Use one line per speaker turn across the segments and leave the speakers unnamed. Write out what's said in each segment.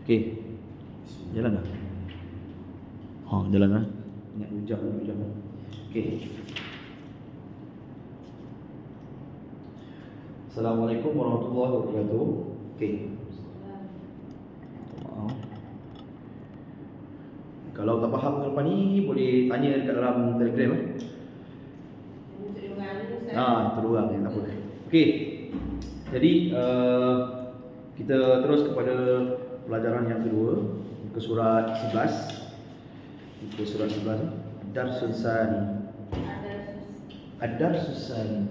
Okey. Jalan dah. Ha, jalan dah. Ingat hujah. Okey. Assalamualaikum warahmatullahi wabarakatuh. Okey. Kalau tak faham ke depan ni, boleh tanya dekat dalam Telegram. Itu dua orang, tak apa. Okey. Jadi kita terus kepada pelajaran yang kedua, muka surat 11. Muka surat 11. Ad-Darsus Tsani. Ad-Darsus Tsani.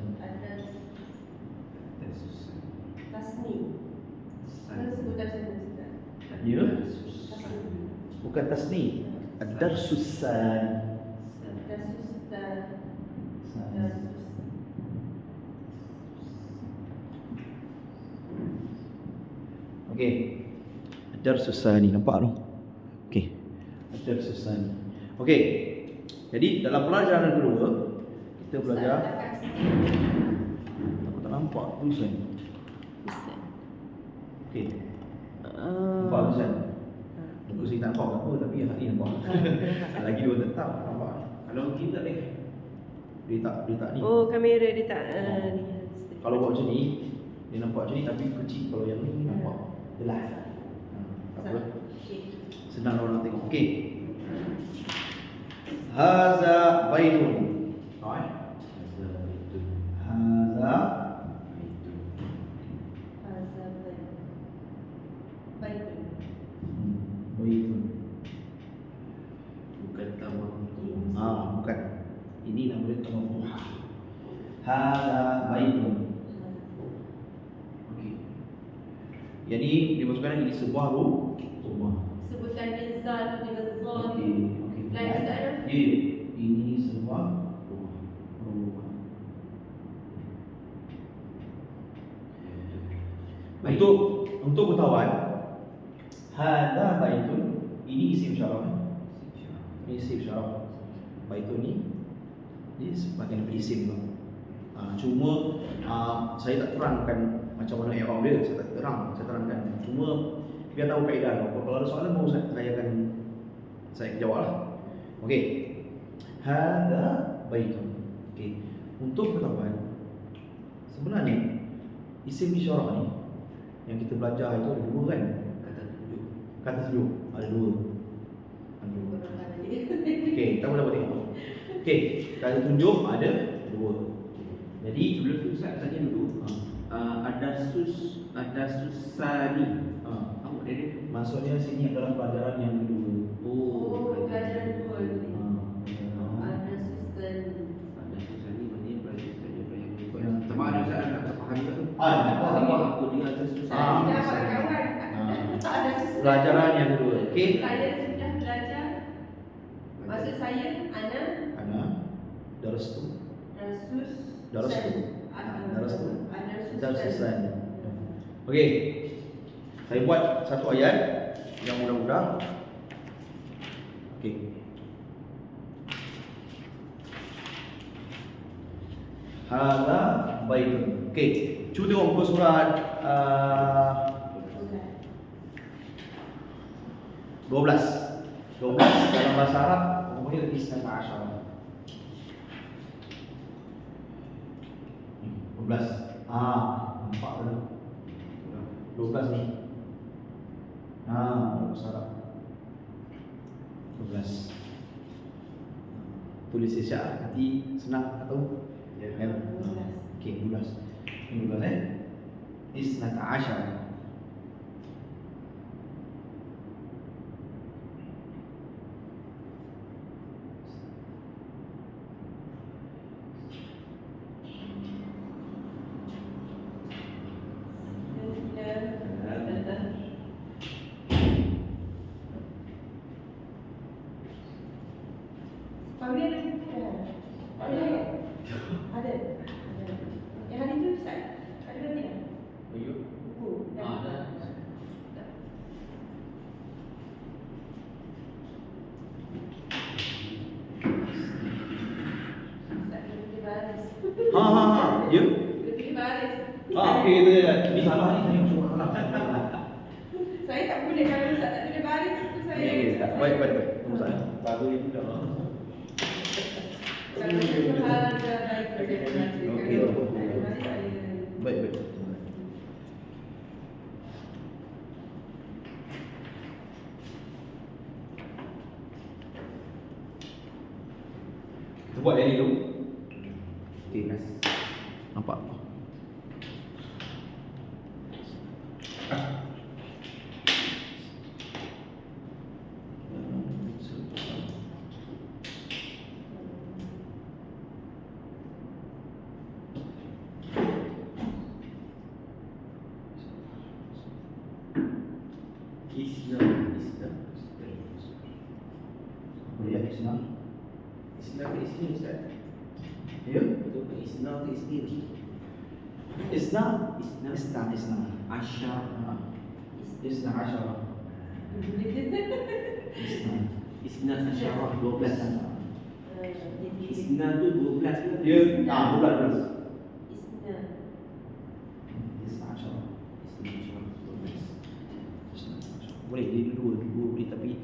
Tasni. Sebutan saja.
Ya. Bukan tasni. Ad-Darsus Tsani. Okey. Ad-Darsus Tsani, nampak tu? Okey. Ad-Darsus Tsani. Okey. Jadi dalam pelajaran kedua kita belajar. Aku tak nampak tulisan. Okey. Nampak tulisan. Buku saya tak nampak apa, tapi hari ni nampak. Lagi dua tetap nampak. Kalau kita dia tak ni.
Oh, kamera dia tak ni.
Kalau buat macam ni, dia nampak macam ni tapi kecil. Kalau yang ni nampak jelas. Apa? Senang orang tengok. Okey. Haza baitun. Hai. Haza baitun. Bukan tamam. Bukan. Ini nama dia tamam. Haza baitun. Okey. Jadi dimasukkan ini sebuah rumah.
Sebutan dia zal dengan zal.
Okey.
Lain tak ada?
Ya. Ini sebuah rumah. Untuk ketahuan, hadza baitun, ini isim syaraf. Ini isim syaraf. Baitun ni dia sebagai isim tu. Cuma saya tak terangkan macam mana i'rab dia, saya terangkan. Cuma biar tahu kaedah. Kalau ada soalan baru saya jawab lah. Okey. Hadza baitun. Okey. Untuk ketahuan, sebenarnya isim isyarah ni yang kita belajar itu ada dua kan? Kata tunjuk. Ada dua. Okey, kita boleh tengok. Okey, kata tunjuk ada dua. Jadi
Sebelum tu Ustaz tanya dulu. Ad-Darsus Tsani. Apa dia?
maksudnya sini adalah pelajaran yang kedua.
Oh, pelajaran dua ni. Ada susun.
Ad-Darsus Tsani maknanya pelajaran yang kedua.
Yang
Sama ada Ustaz tak faham juga tu.
Tak faham.
Apa dia Ad-Darsus Tsani?
Tidak dapat kawan. Ada susun.
Pelajaran yang kedua. Okey.
Saya sudah belajar. Maksud saya
Ana darastu.
Darastu.
Darsus Tsani. Okey. Saya buat satu ayat yang mudah-mudah. Okey. Hadza baitun. Okey. Cuba tengok muka surat 12 dalam bahasa Arab namanya isnata asyara. 12. Nampak tak? 12 ni. Bahasa Arab. 12. Tulis isyak nanti senang atau ya. Okey, 12. 12 isnata asyara.
Ada. Yang hari tu Ustaz, ada berarti tak? Buku.
Ya.
Baris.
Okey, ni salah ni saya masuk salah.
Saya tak boleh kalau Ustaz
Okey, baik. Tunggu saya.
Baru itu dah.
Kalau hal baik kerja
Okey. Baik. Kita buat yang ni dulu.
Okey, Mas.
Nampak? Ya, Islam.
Islam ke Islam, Ustaz?
Ya.
Itu ke Islam ke
Islam.
Islam.
Islam.
Asyar.
Islam Asyara. Islam.
Islam Asyarah 12. Islam tu 12 ke?
Ya, bulan.
Isna.
Islam Asyara.
Islam Asyarah 12.
Boleh, dia dua boleh, tapi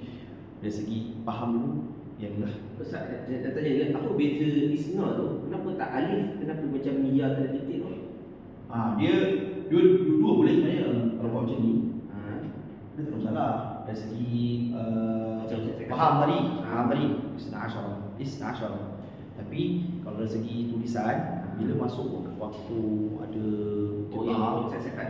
dari segi faham dulu yang ni lah.
Ustaz, nak tanya dia, apa beza Isna tu? Kenapa tak alif? Kenapa macam ya tak ada titik tu?
Dia dua boleh sebenarnya kalau buat macam ni. Dia tak ada masalah dari segi
Macam saya cakap.
faham tadi Isna Asyara. Tapi kalau dari segi tulisan, bila masuk waktu ada
yang saya cakap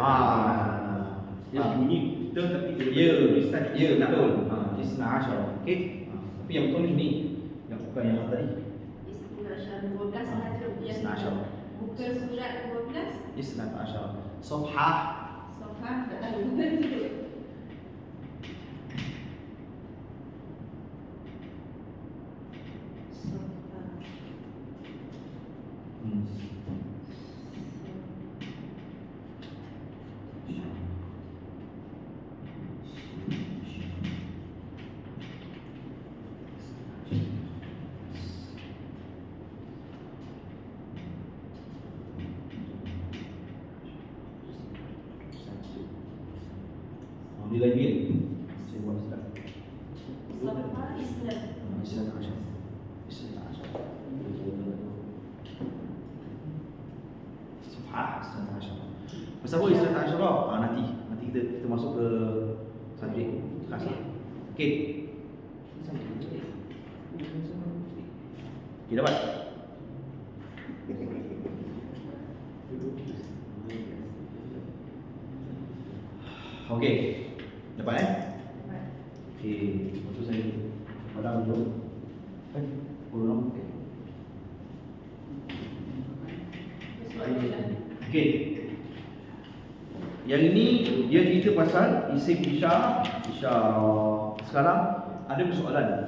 dia bunyi betul tapi tulisan
betul. Isna Asyara. Okey. Tapi yang betul ni yang bukan yang tadi.
Isna Asyara 12 saja.
Isna Asyara.
Buka surat 12.
Isna Asyara. Safhah.
Safhah tak tahu. Dia lagi saya buat sedap. Safhah Isna.
Isna Asyara. Isna Asyara. Safhah Isna Asyara. Pasal apa Isna Asyara? Nanti kita masuk ke subjek kasar. Okey. Okey, dapat. Okey. Dapat Okey, lepas tu saya padam dulu. Ulang. Okey. Yang ini dia cerita pasal isim isyarah. Sekarang ada persoalan.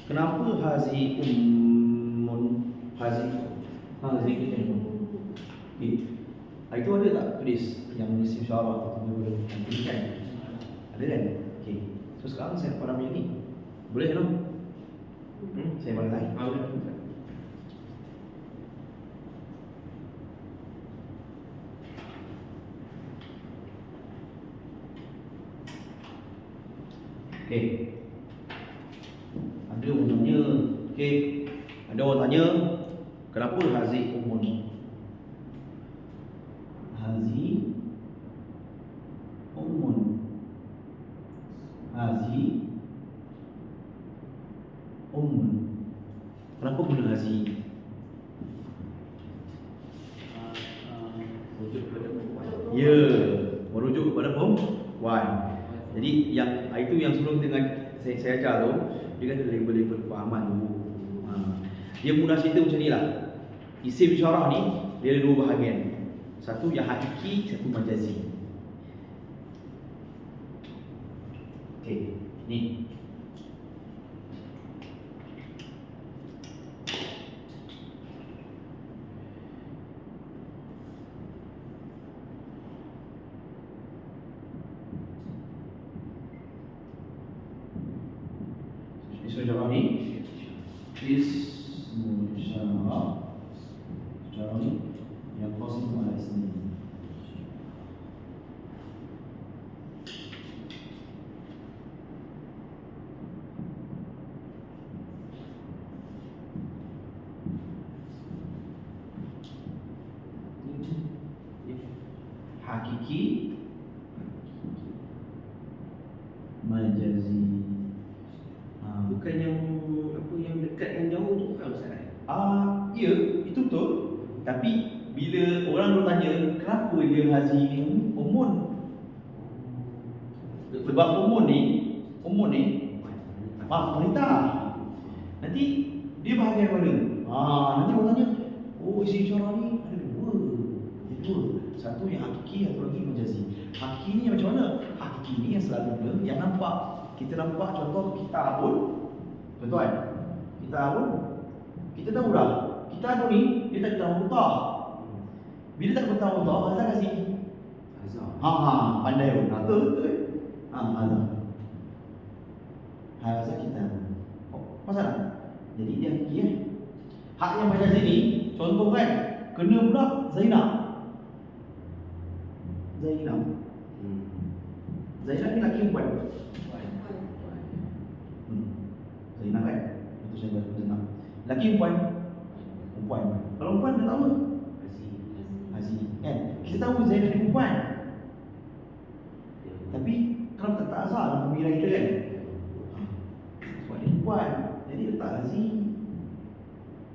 Kenapa hazi ummun hazi kita ni? Okey. Itu ada tak tulis yang isim isyarah atau boleh kan? Ada kan? Okey. So sekarang saya padam yang ni. Boleh tak? Saya balik lagi.
Boleh.
Okey. Ada orang tanya, okey. Ada orang tanya, kenapa hazi ummun? Hazi ummun. Hazi ummun. Kenapa guna hazi?
Rujuk kepada perempuan.
Ya, merujuk kepada perempuan. Jadi yang itu yang sebelum dengan saya ajar tu, dia kata label-label kefahaman dulu. Dia mudah cerita macam ni lah. Isim isyarah ni dia ada dua bahagian. Satu yang hakiki, satu majazi. Okey, ni. Isim isyarah ni Ismu isyarah ni yang qasim ala ismi. Hakiki, majazi.
Bukan yang apa yang dekat yang jauh tu bukan Ustaz?
Ya, itu betul. Tapi bila orang bertanya kenapa dia haji umun? Sebab umun ni wanita. Nanti dia bahagian mana? Nanti orang tanya, oh isim isyarah ni ada dua. Satu yang hakiki, satu lagi majazi. Hakiki ni macam mana? Hakiki ni yang selalunya yang nampak. Kita nampak contoh kita pun, contoh kan? Kita pun, kita tahu dah. Kita pun ni dia tak tahu mutah. Bila tak tahu mutah, asal kasih
Azhar.
pandai pun. Betul. Azhar. Asal kita. Pasal tak? Jadi dia hakiki Hak yang majazi ni, contoh kan, kena pula Zainab. Zainab ni laki perempuan. Zainab kan? Itu saya buat Zainab. Laki perempuan. Kalau perempuan dia tahu apa? Hazi. Kan? Kita tahu Zainab ni perempuan. Tapi kalau tak asal dalam pemikiran kita kan? Sebab dia perempuan. Jadi letak Hazi.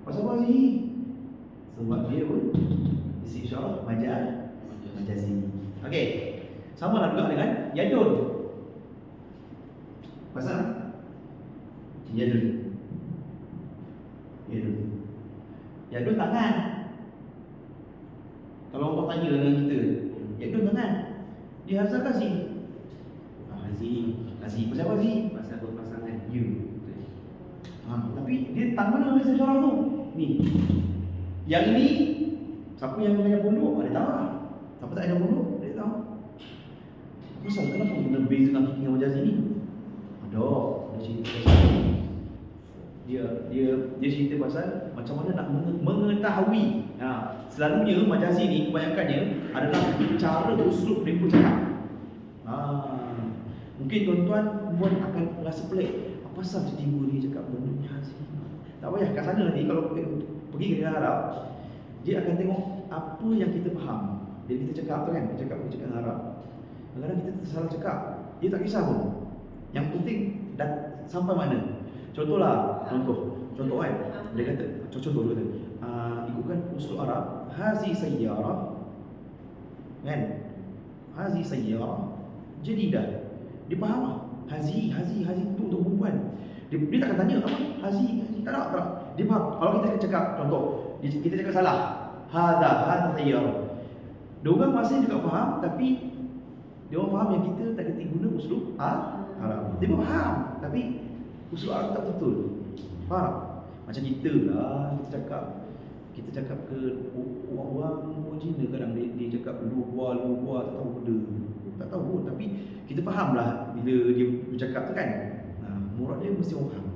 Pasal apa Hazi? Sebab dia pun isim isyarah majazi. Okey. Sama lah juga dengan yadun. Pasal yadun tangan. Kalau orang tanya dengan kita, yadun tangan. Dia asal kasih Hazi. Pasal apa Hazi?
Pasal berpasangan.
Ya. Tapi dia tangan mana isim isyarah tu? Ni. Yang ini siapa yang punya pondok? Dia tahu lah. Siapa tak ada pondok? Dia tahu. Pasal kenapa kena beza dengan hakiki dengan majazi ni? Ada cerita pasal dia cerita pasal macam mana nak mengetahui. Selalunya majazi ni kebanyakannya adalah cara uslub dia pun cakap. Mungkin tuan-tuan pun akan rasa pelik. Apa pasal tiba-tiba dia cakap benda ni hazi? Tak payah, kat sana nanti kalau pergi ke negara Arab, dia akan tengok apa yang kita faham. Bila kita cakap tu kan, kita cakap dengan Arab, kadang-kadang kita tersalah cakap, dia tak kisah pun. Yang penting dah sampai mana. Contoh kan, dia kata, contoh dia kata, ikutkan usul Arab, hazi sayyarah, kan? Hazi sayyarah jadidah. Dia faham lah. Hazi itu untuk perempuan. Dia takkan tanya apa? Hazi, tak. Dia faham. Kalau kita cakap, contoh, kita cakap salah. Hadha sayyarah. Dia orang masih juga faham, tapi dia orang faham yang kita tak kena guna uslub Arab. Dia pun faham, tapi uslub Arab tak betul. Faham? Macam kita lah, kita cakap ke orang Cina kadang dia cakap luar tak tahu benda. Tak tahu pun, tapi kita faham lah bila dia bercakap tu kan. Murad dia mesti orang faham.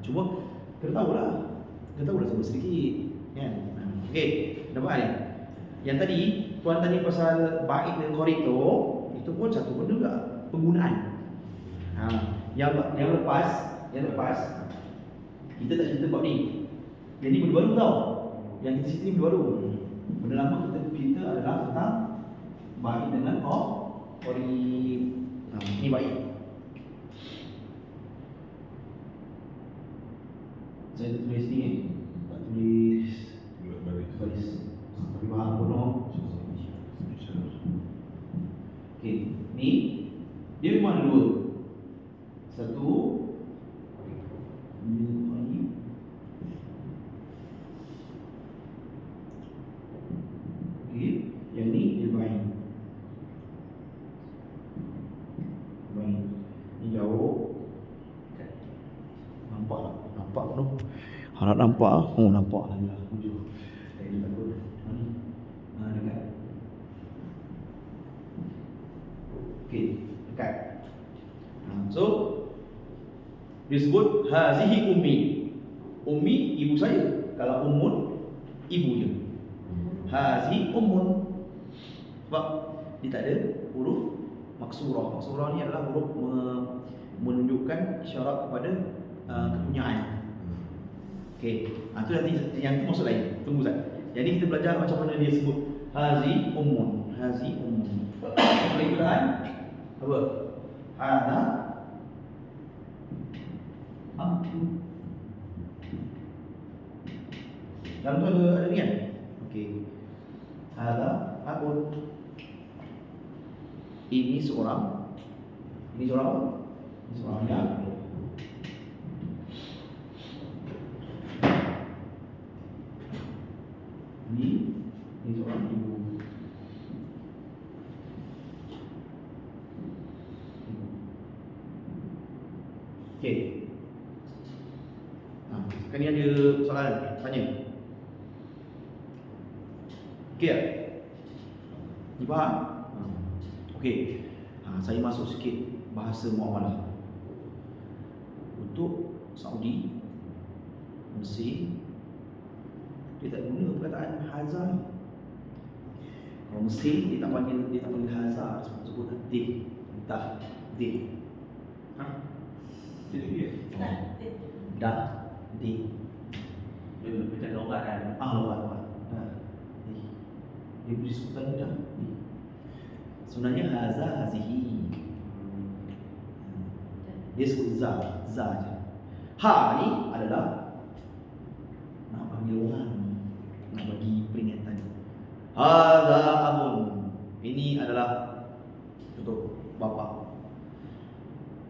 Cuma kita tahulah sebut sedikit kan. Okey, nampak ni. Yang tadi tuan tanya pasal bait dan korito, itu pun satu benda juga penggunaan. Yang lepas kita tak cerita bab ni. Jadi benda baru tau. Yang kita cerita ni benda baru. Benda lama kita adalah tentang bait dengan ini bait. Saya tulis ni, tak tulis baris. Tapi faham pun no. Okey, ni dia memang dua. Satu ni. Okey, yang ni dia baik. Ni jauh. Nampak tu. Harap nampak. Oh, nampak lah. Hujung. Dia takut. Dekat. Okey, dekat. So dia sebut hazihi ummi. Ummi ibu saya. Kalau ummun ibunya. Hazihi ummun. Sebab dia tak ada huruf maksurah. Maksurah ni adalah huruf menunjukkan isyarat kepada kepunyaan. Okey, tu nanti yang tu masuk lain. Tunggu Ustaz. Jadi kita belajar macam mana dia sebut hazi ummun. Perikiraan apa? Hada aku. Dalam tu ada ni kan? Okey. Hada aku. Ini seorang. Ini seorang apa? Ini seorang ya. Ini seorang ibu. Okey. Sekarang ni ada soalan tanya. Okey tak? Ni faham? Okey. Saya masuk sikit bahasa muamalah. Untuk Saudi, Mesir, dia tak guna perkataan haza ni. Kalau Mesir dia tak panggil haza, sebut dih, dah, dih.
Jadi dia
Dah, dih.
macam logat kan.
Logat. Dah, dih. Dia beri sebutan dah, dih. Sebenarnya haza, hazihi. Dia sebut za je. Ha ni adalah nak panggil orang, nak bagi peringatan. Hadza abun. Ini adalah contoh bapa.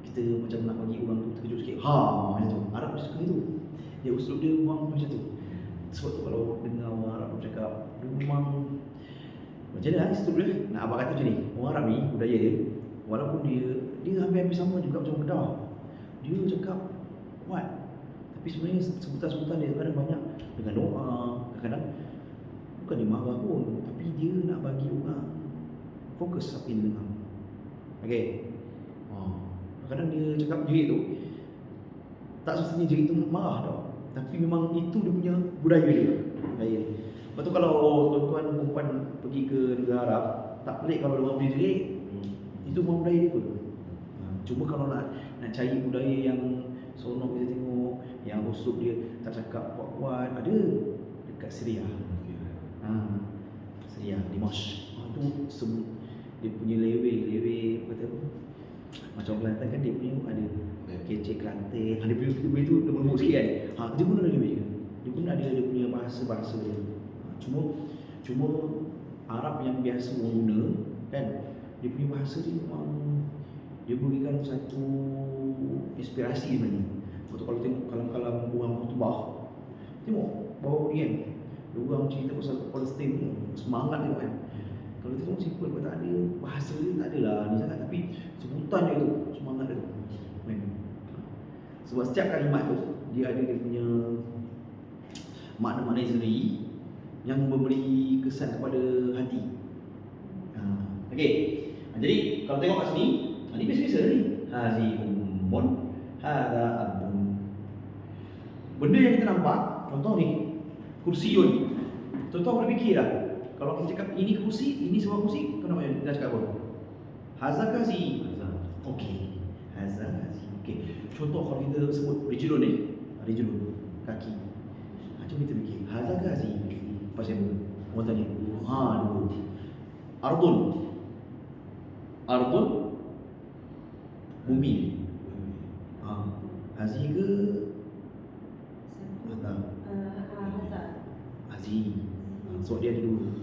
Kita macam nak bagi orang tu terkejut sikit. Macam tu. Arab dia suka itu. Dia uslub dia memang macam tu. Sebab tu kalau dengar orang Arab bercakap, dia memang macam mana uslub dia? Nak abang kata macam ni. Orang Arab ni budaya dia, walaupun dia hampir sama juga macam Kedah. Dia cakap kuat. Tapi sebenarnya sebutan-sebutan dia kadang banyak dengan doa, kadang-kadang bukan dia marah pun, tapi dia nak bagi orang fokus apa yang dia dengar. Okey. Kadang dia cakap jerit tu, tak semestinya jerit tu marah tau, tapi memang itu dia punya budaya dia. Lepas tu kalau tuan-tuan perempuan pergi ke negara Arab, tak pelik kalau dia boleh jerit. Itu memang budaya dia pun. Cuma kalau nak cari budaya yang seronok kita tengok, yang uslub dia tak cakap kuat-kuat, ada dekat Syria. Syria, Dimash. Tu sebut dia punya lewe kata apa? Macam Kelantan kan dia punya ada kecek Kelantan. Dia punya tu lembut sikit kan. Dia pun ada lewe juga. Dia pun ada dia punya bahasa dia. Cuma Arab yang biasa orang guna kan, dia punya bahasa dia memang dia berikan satu inspirasi sebenarnya. Betul kalau tengok kalam-kalam orang khutbah, tengok bawa ni kan, dia orang cerita pasal Palestin tu, semangat tengok kan. Kalau tengok simple pun tak ada, bahasa dia tak adalah ni sangat, tapi sebutan dia tu, semangat dia tu. Sebab setiap kalimat tu dia ada dia punya makna-makna sendiri yang memberi kesan kepada hati. Okey. Jadi kalau tengok kat sini, ini biasa-biasa ni. Hazi ummun, hadza abun. Benda yang kita nampak, contoh ni, kursiyun. Contoh boleh fikir lah. Kalau kita cakap ini kursi, ini sebuah kursi, kau nak dah cakap apa? Hadza kazi. Okey. Hadza kazi. Okey. Contoh kalau kita sebut rijlun ni, rijlun, kaki. Macam kita fikir, hadza kazi. Pasal apa? Orang tanya. Dua. Ardun. Ardun bumi. Hazi ke? Hazi. So dia ada dua.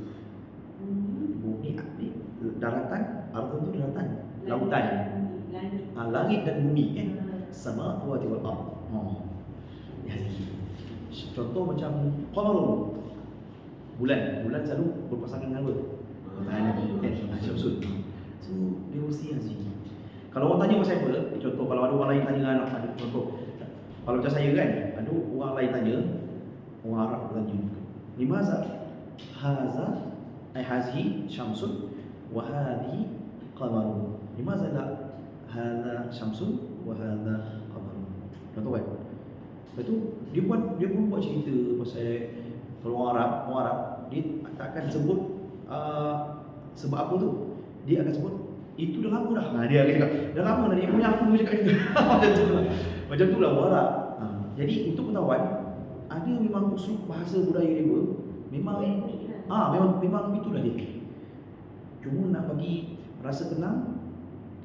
Bumi ni daratan, ardun tu daratan, lautan. Langit dan bumi kan. Sama wa wal ard. Hazi. Contoh macam qamarun. Bulan selalu berpasangan dengan apa? Matahari kan, Syamsul. So dia mesti hazi. Kalau orang tanya pasal apa, contoh kalau ada orang lain tanya ada contoh. Kalau macam saya kan, ada orang lain tanya, orang Arab tanya, limaza haza hazi syamsun wa hadhi qamarun. Limaza la hadha syamsun wa hadha qamarun. Contoh kan? Lepas tu dia pun buat cerita pasal kalau orang Arab dia tak akan sebut sebab apa tu. Dia akan sebut itu dah lama dah. Dia akan cakap dah lama dah dia punya aku cakap itu. Macam tu lah orang Arab. Jadi untuk pengetahuan, ada memang uslub bahasa budaya dia pun memang memang itulah dia. Cuma nak bagi rasa tenang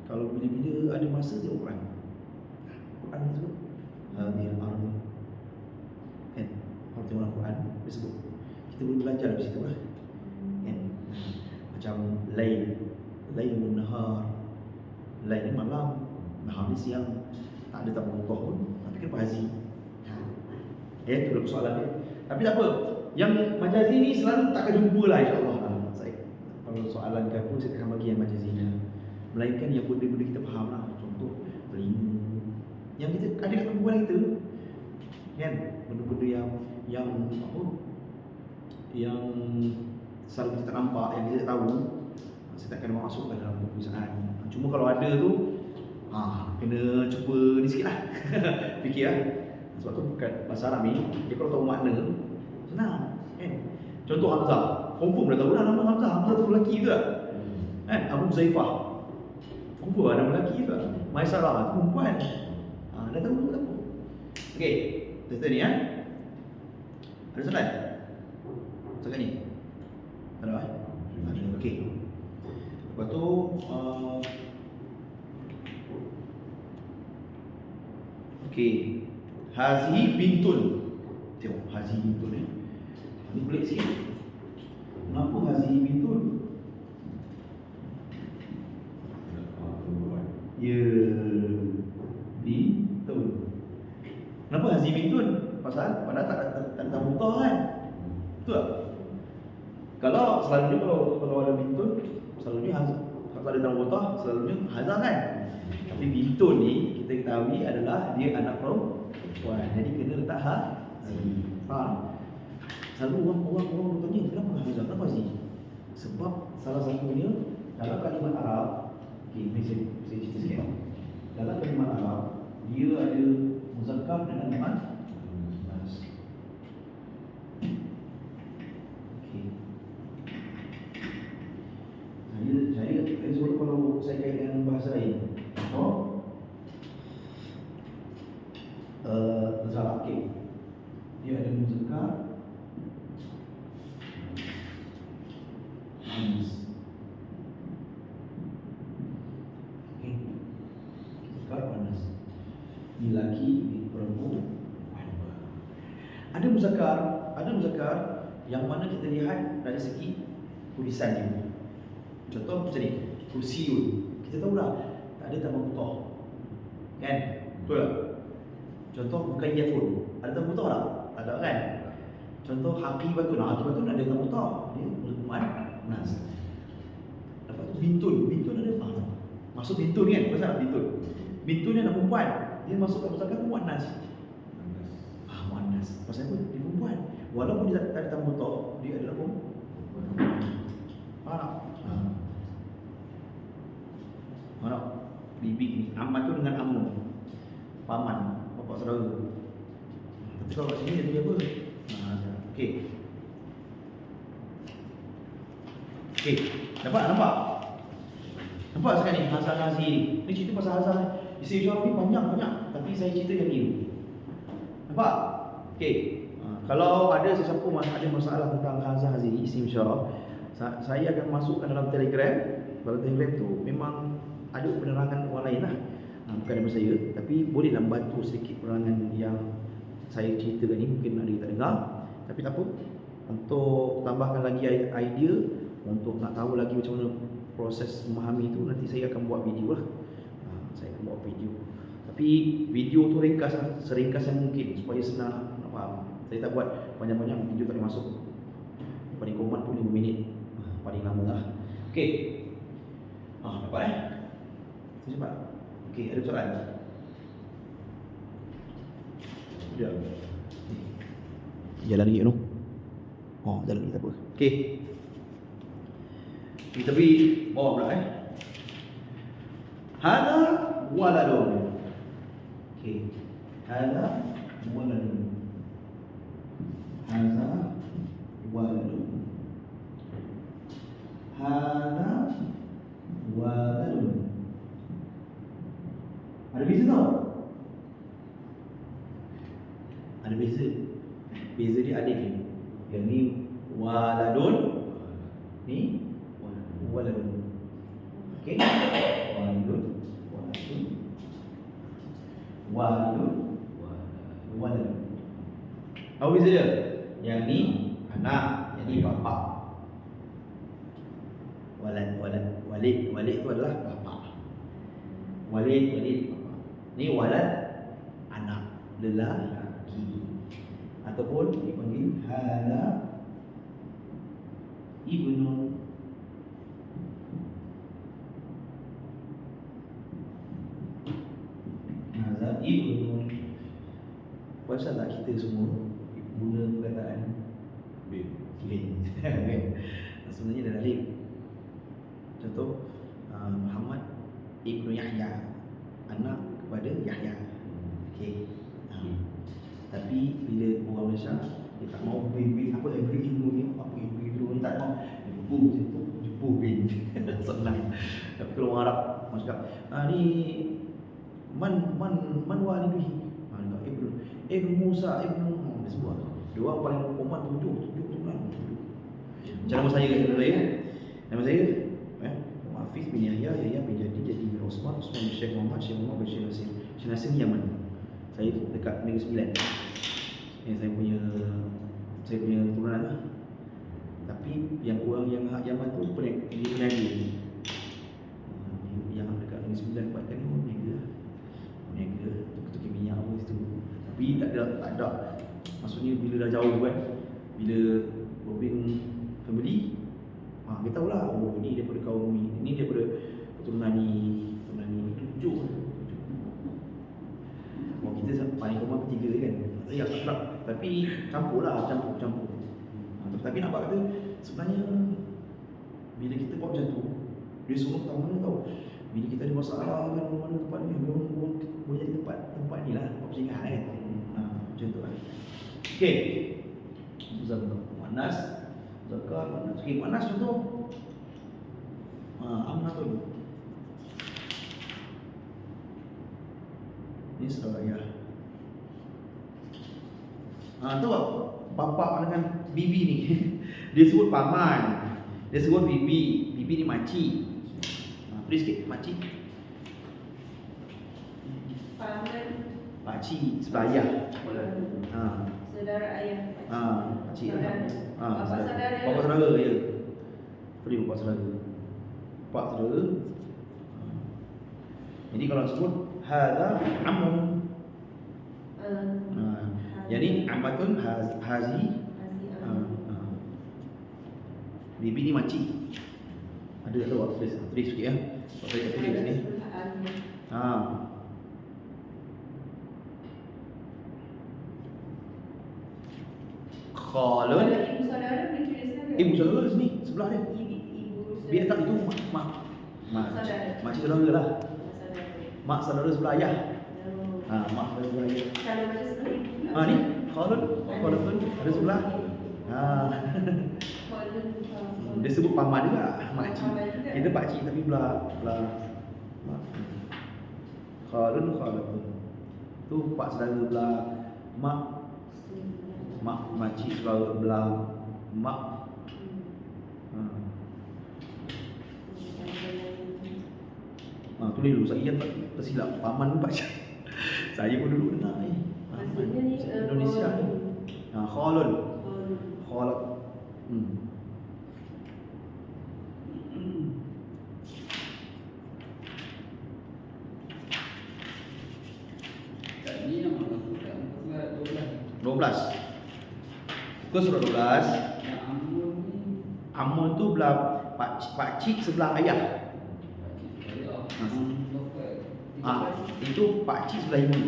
kalau bila-bila ada masa tengok Quran. Quran ni sebut hadhil ardh, kan? Kalau tengok Al-Quran dia sebut, kita boleh belajar dari situ lah, kan? Macam lailun nahar, lail ni malam, nahar ni siang, tak ada tamu pun, tapi kena hazi. Itu adalah persoalan dia. Tapi tak apa, yang majazi ni selalu tak akan jumpa lah, insyaAllah. Saya, kalau soalan ke apa, saya akan bagi yang majazi ni, melainkan yang benda-benda kita faham lah. Contoh telinga yang kita ada kat perempuan kita, kan? Benda-benda yang apa, yang selalu kita tak nampak, yang kita tak tahu, saya takkan masukkan dalam pemeriksaan. Cuma kalau ada tu, kena cuba ni sikit lah. Fikir lah. Sebab tu bukan bahasa Arab ni, dia kalau tahu makna, senang, kan? Contoh Hamzah, confirm dah tahu lah nama Hamzah. Hamzah tu lelaki tu lah, kan? Abu Zaifah, confirm lah nama lelaki tu lah. Maisarah tu perempuan. Dah tahu tak apa. Okey, tester ni ya. Ada soalan? Soalan ni? Ada lah? Ada. Okey. Lepas tu okey. Hazihi bintun. Tengok hazihi bintun ni. Ni pelik sikit. Kenapa hazihi bintun? Ya, bintun. Kenapa hazihi bintun? Pasal padahal tak ada mutah kan? Betul tak? Kalau selalunya kalau ada bintun, selalunya kalau ada mutah, selalunya hazah kan? Tapi bintun ni kita ketahui adalah dia anak perempuan. Jadi kena letak hazi. Faham? Selalu orang bertanya, kenapa hazah? Kenapa hazi? Sebab salah satunya dalam kalimat Arab, okey, saya cerita sikit. Dalam kalimat Arab, dia ada muzakkar dengan muannas. Okey. Saya sebut kalau saya kaitkan dengan bahasa lain. Salah, okey. Dia ada muzakkar muannas. Okey. Muzakkar muannas. Ni lelaki, ni perempuan. Ada muzakkar yang mana kita lihat dari segi tulisan dia. Contoh macam ni, kursiun. Kita tahu dah tak ada tambah mutah, kan? Betul tak? Contoh mukayyafun, ada tambah mutah tak? Tak ada kan? Contoh haqibatun ada tambah mutah, dia muannas. Lepas tu bintun ada apa? Maksud bintun kan? Pasal bintun ni anak perempuan, dia masuk kat muzakkar muannas. Muannas. Pasal apa? Dia perempuan. Walaupun dia tak ada tambah mutah, dia adalah perempuan. Faham? Mana? Bibi ni, amat tu dengan amu, paman, bapak saudara. Tapi kalau kat sini dia apa? Okey. Okey, nampak? Nampak sekarang ni Hasan Hazi ni cerita pasal Hasan. Isi syarah ni banyak, tapi saya cerita yang ni. Nampak? Okey. Kalau ada sesiapa ada masalah tentang Hasan Hazi isi syarah, saya akan masukkan dalam Telegram. Dalam Telegram tu memang ada penerangan orang lain lah, bukan daripada saya, tapi bolehlah bantu sedikit penerangan yang saya ceritakan ni. Mungkin ada yang tak dengar, tapi tak apa, untuk tambahkan lagi idea, untuk nak tahu lagi macam mana proses memahami itu, nanti saya akan buat video lah. Saya akan buat video, tapi video tu ringkas, seringkas yang mungkin supaya senang nak faham. Saya tak buat panjang-panjang, video tak boleh masuk. Paling komat pun 5 minit, paling lama lah. Okey. Dapat cepat. Okey, ada soalan? Ya. Jalan lagi, no? Jalan lagi tak apa. Okey. Kita pergi bawah pula Hada waladun. Okey. Hada waladun. Hada waladun. Hada waladun. Ada beza tau? Ada beza. Beza dia alif ni. Yang ni waladun, ni waladun. Okey. Okey. Walidun, waladun, walidun, walad. Apa beza dia? Yang ni anak, yang ni bapa. Walad, walid tu adalah bapa. Walid, bapa. Ni walad, anak, lelaki. Ataupun dipanggil hada ibnu. Hada ibnu. Pasal tak kita semua guna perkataan bin. Sebenarnya dah alif. Contoh Muhammad ibnu Yahya, anak kepada Yahya. Okey. Tapi bila orang Malaysia dia tak mau bin apa ilmu ni, apa ilmu ni tak mau. Jumpa bin. Senang. Tapi kalau orang Arab macam cakap, ni man walidihi. Ibnu Musa, Ibnu Muhammad semua. Dua paling komat tujuh tu kan. Macam nama saya nama saya Hafiz bin Yahya bin Jadi bin Osman bin Syekh Muhammad bin Syekh Nasir. Syekh Nasir ni Yaman. Saya dekat Negeri Sembilan. Yang saya punya turunan lah. Tapi yang orang yang Yaman tu peniaga. Yang dekat Negeri Sembilan buatkan ni peniaga tukar minyak apa situ. Tapi tak ada. Maksudnya bila dah jauh kan, bila Robin family, kita tahulah, oh ini daripada kaum ini daripada keturunan ni tujuh. Oh kita paling komand bertiga kan. Ya tak. Tapi campur. Tapi nampak kata sebenarnya bila kita buat macam tu, dia suruh tahu mana tahu. Bila kita ada masalah kan, mana tempat ni, memang boleh jadi tempat ni lah, tempat persinggahan kan. Macam tu kan. Okey. Manas, zakar, manas. Okey, manas contoh. Amnatun. Ini saudara ayah. Tahu tak? Bapa dengan bibi ni. Dia sebut paman. Dia sebut bibi. Bibi ni makcik. Tulis sikit, makcik.
Paman.
Pakcik sebelah ayah.
Saudara ayah.
Pakcik.
Bapa saudara.
Bapa saudara, ya. Tulis bapa saudara. Bapa saudara. Jadi kalau sebut hadza ammun. Jadi ammatun hazi. Bibi ni makcik. Ada tak tahu tulis sikit ya. Saya tulis kat sini. Khalun.
Ibu saudara boleh tuliskan ke?
Ibu saudara sini sebelah dia.
Ibu
Biar tak itu mak. Makcik saudara lah. Mak saudara sebelah ayah. Mak saudara sebelah ayah.
Kalau macam sebelah ibu.
Ni Khalun ada sebelah. Dia sebut paman juga, makcik. Kita pakcik tapi belah mak. Khalun. Tu pak saudara belah mak. Makcik saudara belah mak. Tulis dulu, saya yang tersilap. Paman pakcik. Saya pun dulu dengar ni.
Maksudnya ni
Indonesia ni. Khalun.
Ini nama surat
12. Ke surat 12.
Yang Amun ni
Amun tu belah pakcik sebelah ayah. Itu pakcik sebelah ibu.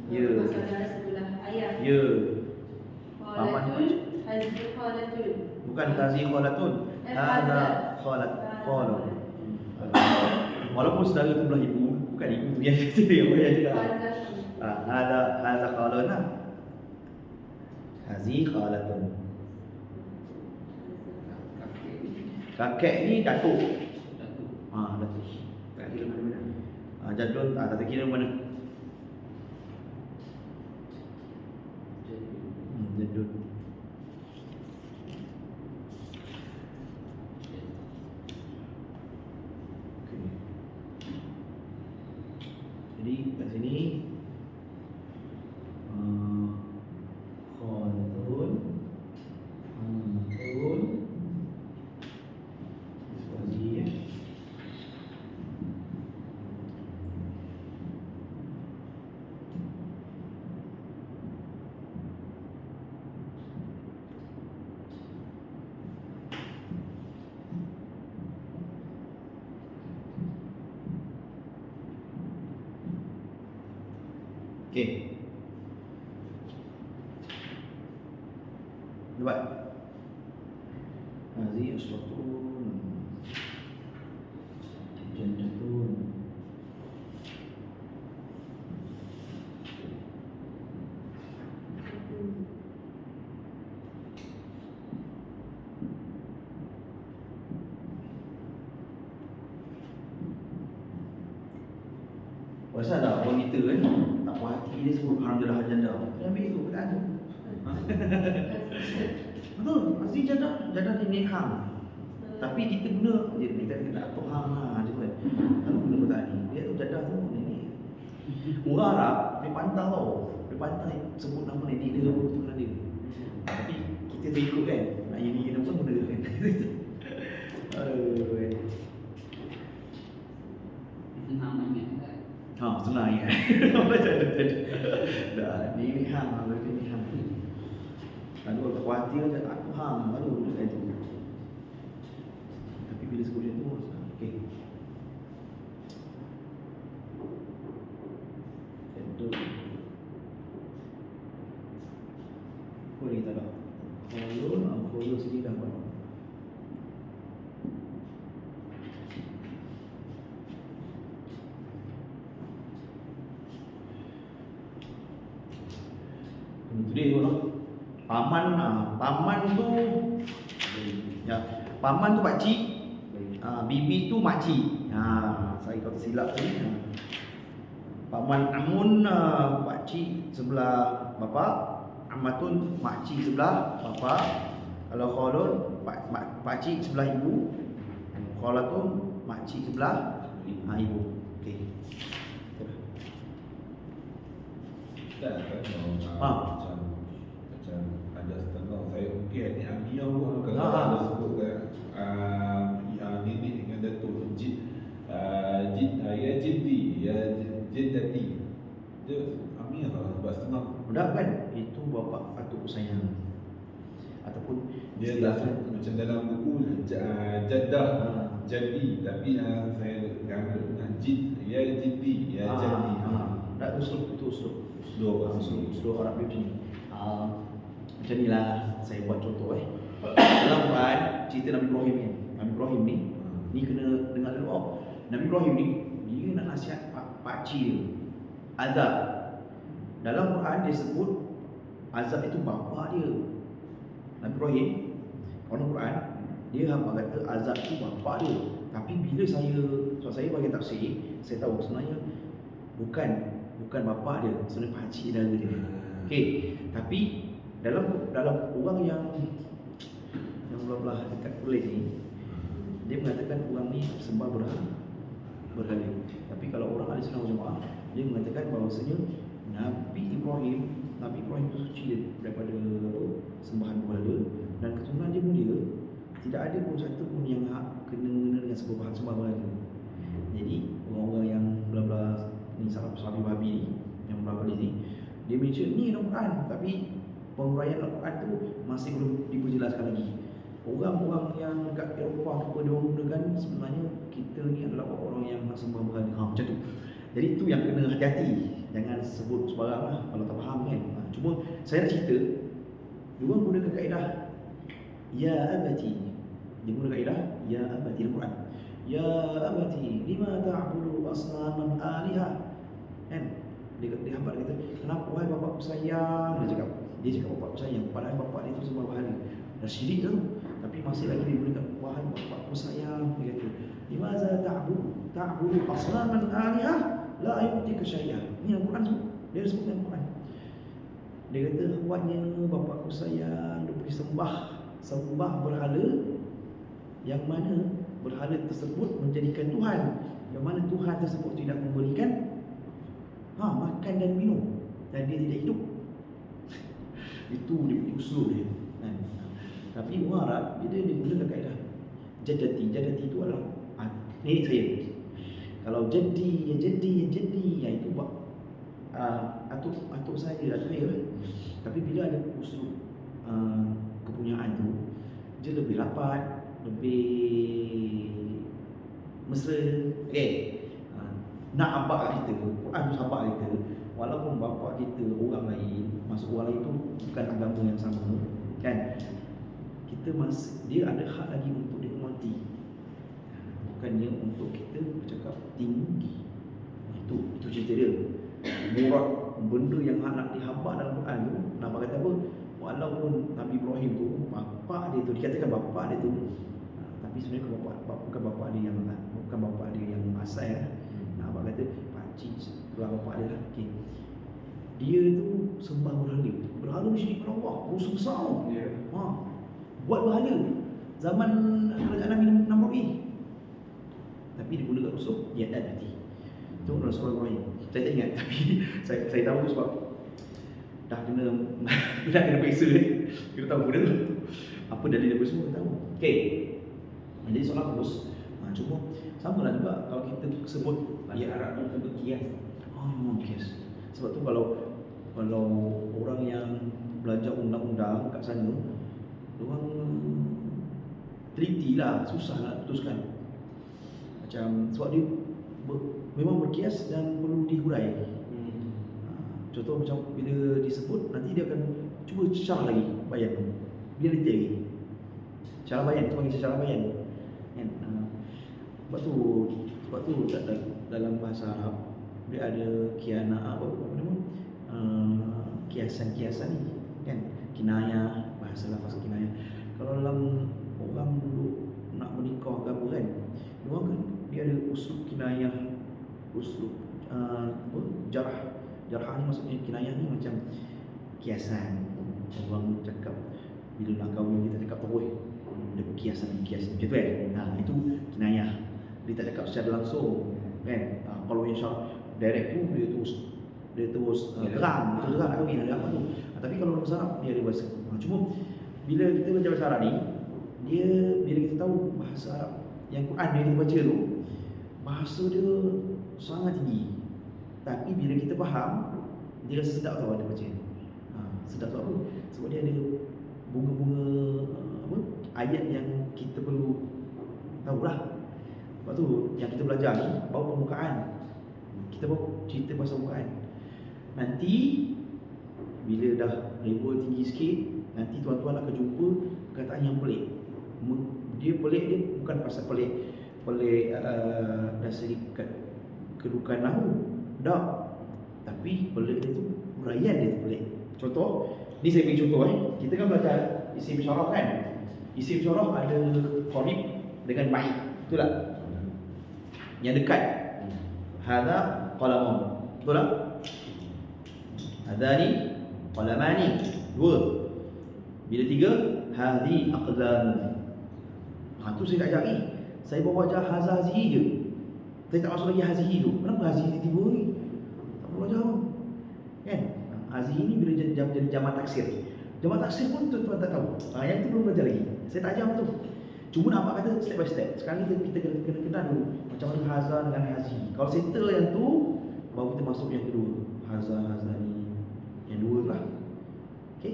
Ya.
Saudara sebelah ayah.
Ya.
Paman pakcik. Hazi khalatun.
Bukan hazi khalatun. Hadza khalatun. Walaupun saudara tu belah ibu, bukan ibu tu yang dia juga. Hadza khalatun. Hazi khalatun. Kakek ni datuk. Datuk. Tak kira mana-mana. Jadun tak kira mana. Jadun. Okey. Dapat. Hazi usratun jannatun. Pasal tak orang kita kan tak puas hati dia sebut alhamdulillah janda. Dia ambil tu kan tu. Betul, pasti janda ni niham. Tapi kita guna je kita kena Tuhan lah je kan. Kalau guna kata ni, dia tu janda tu ni. Orang Arab dia pantang tau. Dia pantang sebut nama nenek dia apa tu dia. Tapi kita terikut kan. Nak ini kita pun guna kan. Aduh.
Senang banyak kan.
Ha, senang ya. Dah, ni hang lah, ni hang. Lalu kalau tak khawatir je aku hang, baru dia kata itu. Tapi bila sebut macam tu, okey. Itu. Boleh tak dah? Kalau sini dah buat. Today orang paman tu ya, paman tu pakcik, bibi tu makcik. Saya kata silap tadi. Paman amun pakcik sebelah bapa, amatun makcik sebelah bapa. Kalau khalun pakcik sebelah ibu, khalatun makcik sebelah ibu. Okey.
Tak macam ada setengah saya okey ni Amiyah pun kalau ada sebut nenek dengan datuk jiddi jiddati dia Amiyah lah sebab setengah
Budak kan itu bapa atuk sayang ataupun
dia dah macam dalam buku jaddah jadi tapi saya gambar dengan jiddi jadi
tak usul itu usul
slow
Arab macam ni. Macam ni lah saya buat contoh dalam Quran cerita Nabi Ibrahim ni. Nabi Ibrahim ni kena dengar dulu. Nabi Ibrahim ni dia nak nasihat pakcik dia. Azab. Dalam Quran dia sebut azab itu bapa dia. Nabi Ibrahim dalam Quran dia kata azab itu bapa dia. Tapi bila sebab saya bagi tafsir, saya tahu sebenarnya bukan bapa dia, sebenarnya pakcik saudara dia. Okey, tapi dalam orang yang belah-belah dekat kulit ni, dia mengatakan orang ni sembah berhala. Tapi kalau orang ahli sunnah wal jamaah, dia mengatakan bahawasanya Nabi Ibrahim itu suci daripada sembahan berhala dan keturunan dia mulia. Tidak ada pun satu pun yang kena dengan sembah berhala. Jadi orang-orang yang belah-belah ni Salafi Wahabi ni yang belah-belah ni, dia mention ni dalam Quran, tapi penguraian Al-Quran tu masih belum diperjelaskan lagi. Orang-orang yang dekat Eropah apa dia gunakan sebenarnya kita ni adalah orang yang nak sembah berhala. Macam tu. Jadi tu yang kena hati-hati. Jangan sebut sembarang lah kalau tak faham kan. Cuma saya nak cerita, dia orang gunakan kaedah ya abati. Dia guna kaedah ya abati dalam Quran. Ya abati lima ta'budu asnaman alihah. Kan? Dia hambat kata, kenapa wahai bapakku sayang? Dia cakap bapakku sayang, padahal bapak dia tu sembah berhala. Dah syirik tu, tapi masih lagi dia gunakan wahai bapakku sayang. Dia kata, limaza ta'budu asnaman alihah la yu'tika syai'ah. Ni Al-Quran sebut. Dia sebut dalam Quran. Dia kata, awaknya bapakku sayang, dia pergi sembah berhala, yang mana berhala tersebut menjadikan Tuhan, yang mana Tuhan tersebut tidak memberikan makan dan minum, dan dia tidak hidup. Itu dia punya usul dia kan? Tapi orang Arab dia gunakan kaedah jaddati itu adalah nenek saya. Kalau jadi itu buat atuk saya kan? Tapi bila ada usul kepunyaan tu, dia lebih rapat, lebih mesra. Nak abak kita, Quran tu abak kita. walaupun bapa kita orang lain, masuk orang lain tu bukan agama yang sama, kan? Kita dia ada hak lagi untuk dihormati. Bukannya untuk kita bercakap tinggi. Itu cerita dia. Murad benda yang nak dihambat dalam Quran tu, nak kata apa? Walaupun Nabi Ibrahim tu bapa dia tu dikatakan bapa dia tu, tapi sebenarnya bukan bapa dia yang bukan bapa dia yang asal. Nak kata pakcik sebelah bapa dia lah. Okay. Dia tu sembah berhala. Berhala ni syirik kepada Allah, rusuh besar. Buat berhala zaman kerajaan Nabi Namrud. Tapi dia guna kat rusuh, dia ada nanti. Itu Rasulullah Ibrahim. Saya tak ingat, tapi saya tahu tu sebab dah kena periksa kita tahu benda tu. Apa dalil dia semua kita tahu. Okey. Jadi soalan bagus. Cuma samalah juga kalau kita sebut
Bahasa Arab tu sebut kias.
Kias. Sebab tu kalau orang yang belajar undang-undang kat sana, orang teliti lah, susah nak putuskan. Macam sebab dia memang berkias dan perlu dihurai. Contoh macam bila disebut, nanti dia akan cuba syarah lagi bayan tu. Dia detail lagi. Cara bayan, kita panggil cara bayan. Kan? Sebab tu dalam bahasa Arab dia ada apa nama? Kiasan-kiasan ni, kan? Kinayah, bahasa lafaz kinayah. Kalau dalam orang dulu nak menikah ke apa kan, dia kan dia ada uslub kinayah, uslub jarah ni, maksudnya kinayah ni macam kiasan. Orang cakap bila nak kahwin kita cakap terus dia kiasan macam tu kan. Itu kinayah. Dia tak cakap secara langsung kan. Kalau yang direct tu dia terus terang nak kahwin ada apa tu. Tapi kalau bahasa Arab dia ada bahasa. Cuma bila kita belajar bahasa Arab ni, bila kita tahu bahasa Arab yang Quran yang kita baca tu, bahasa dia sangat tinggi. Tapi bila kita faham, dia rasa sedap tau ada baca. Sedap tu apa? Sebab dia ada bunga-bunga ayat yang kita perlu tahulah. Sebab tu yang kita belajar ni baru permukaan. Kita baru cerita pasal permukaan. Nanti bila dah level tinggi sikit, nanti tuan-tuan akan jumpa perkataan yang pelik. Dia pelik dia bukan pasal pelik dari segi kedudukan nahu. Tak. Tapi pelik dia tu huraian dia tu pelik. Contoh, ni saya bagi contoh Kita kan belajar isim syarah kan. Isim syarah ada qarib dengan ba'id. Betul tak? Yang dekat. Hadza qalamun. Betul tak? Hadani qalamani. Dua. Bila tiga, hadhi aqlam. Tu saya tak cari. Saya bawa ajar hazihi je. Saya tak masuk lagi hazihi tu. Kenapa hazihi tiba ni? Tak perlu ajar pun. Kan? Hazihi ni bila jadi jamak taksir. Jamak taksir pun tuan-tuan tak tahu. Yang tu belum belajar lagi. Saya tak ajar pun tu. Cuma nak kata step by step. Sekarang kita kena kenal dulu macam mana hazah dengan hazihi. Kalau settle yang tu, baru kita masuk yang kedua. Hazani. Yang dua tu lah. Okey.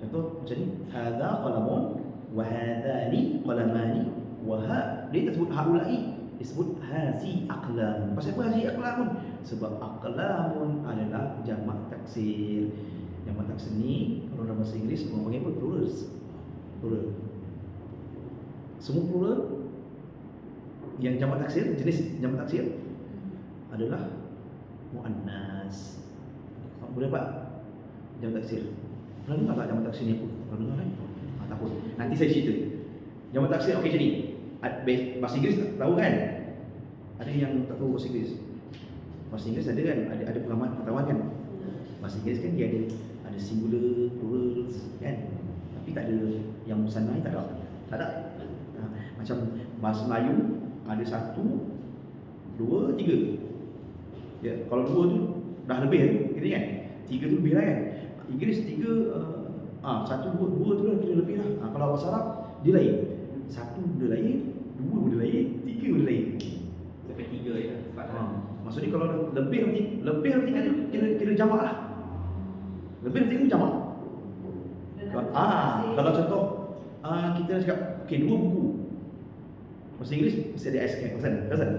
Contoh macam ni. Hadza qalamun wa hadani qalamani wa dia tak sebut haulai, disebut hazi aqlam. Pasal apa hazi aqlam? Sebab aqlamun adalah jamak taksir. Jamak taksir ni kalau dalam bahasa Inggeris orang panggil apa? Plural. Semua plural yang jamak taksir, jenis jamak taksir adalah muannas. Boleh dapat jamak taksir. Pernah dengar tak jamak taksir ni apa? Pernah dengar kan? Takut. Nanti saya cerita. Jamak taksir okey macam ni. Bahasa Inggeris tahu kan? Ada yang tak tahu bahasa Inggeris. Bahasa Inggeris ada kan? Ada pengetahuan kan? Bahasa Inggeris kan dia ada singular, plural kan? Tapi tak ada yang musanna ni tak ada. Tak ada. Macam bahasa Melayu ada satu, dua, tiga. Ya, kalau dua tu dah lebih kan? Kira kan? Tiga tu lebih lah kan? Inggeris tiga, satu, dua tu dah kira lebih lah. Kalau bahasa Arab dia lain. Satu benda lain, dua benda lain, tiga benda lain.
Sampai tiga ya.
Maksudnya kalau lebih tiga tu kira jamak lah. Lebih tiga tu jamak. Kalau contoh kita nak cakap okey 2 buku. Bahasa Inggeris mesti ada S kan? Kan?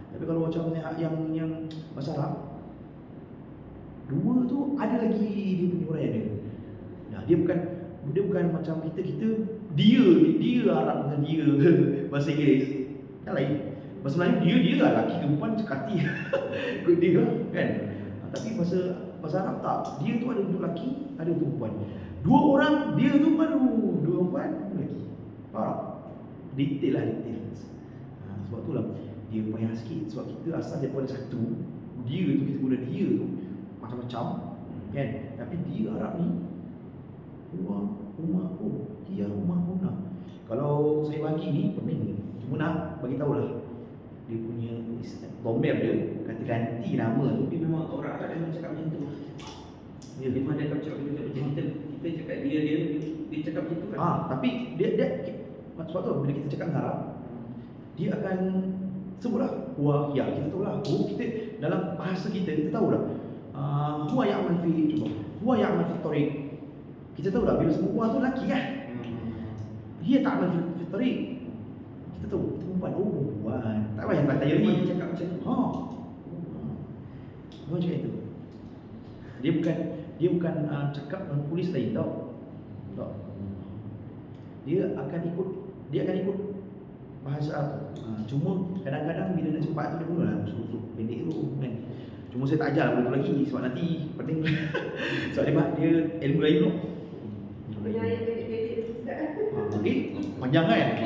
Tapi kalau macam yang bahasa Arab Dua tu ada lagi dia punya huraian dia. Nah, dia bukan macam kita dia Arab dengan dia bahasa Inggeris. Yang lain. Bahasa Melayu dia lah, laki perempuan cekati. Ikut dia lah, kan. Tapi bahasa Arab tak. Dia tu ada untuk laki, ada untuk perempuan. Dua orang dia tu baru dua perempuan, lelaki. Faham? Detail lah, detail. Sebab tu lah dia payah sikit. Sebab kita asal daripada satu, dia tu kita guna dia tu macam-macam, kan. Tapi dia Arab ni rumah huna. Kalau saya bagi ni pening, cuma nak bagi tahulah dia punya domer dia kata ganti nama tu.
Dia memang orang Arab memang cakap macam tu.
Ya.
Dia memang cakap macam kita cakap dia cakap macam tu kan.
Tapi dia sebab tu bila kita cakap Arab, dia akan sebutlah huwa ya, kita tahulah. Kita dalam bahasa kita tahulah. Huwa ya'mal fi huwa ya'mal fi tariq. Kita tahulah bila semua huwa tu lelaki kan. Dia ta'mal fi tariq. Kita tahu itu perempuan. Perempuan. Tak payah nak tanya lagi.
Dia cakap macam tu.
Macam itu. Dia bukan cakap dengan polis lain tau. Tak. Dia akan ikut bahasa apa. Cuma kadang-kadang bila nak cepat tu dia gunalah usul pendek tu kan. Cuma saya tak ajar betul lagi sebab nanti penting. Sebab dia ilmu lain tu.
Punya ayat pendek-pendek tu Ustaz.
Okey, panjang kan?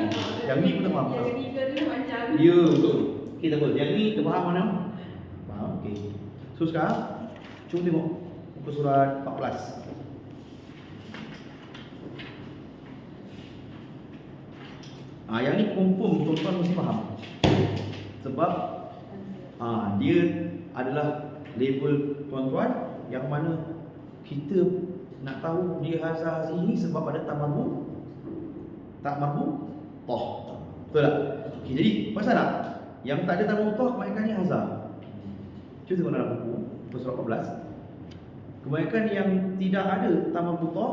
Yang ni pun tak faham.
Yang ketiga tu panjang.
Ya, betul. Okey, tak apa. Yang ni terfaham mana? Faham, okey. So sekarang cuba tengok muka surat 14. Yang ni confirm tuan-tuan mesti faham. Sebab dia adalah level tuan-tuan yang mana kita nak tahu dia hazah ini sebab ada tak marbu toh. Betul tak? Okay, jadi pasal tak? Yang tak ada tak marbu toh kebanyakan ni hazah. Cuba tengok dalam buku surah 14. Kebanyakan yang tidak ada tak marbu toh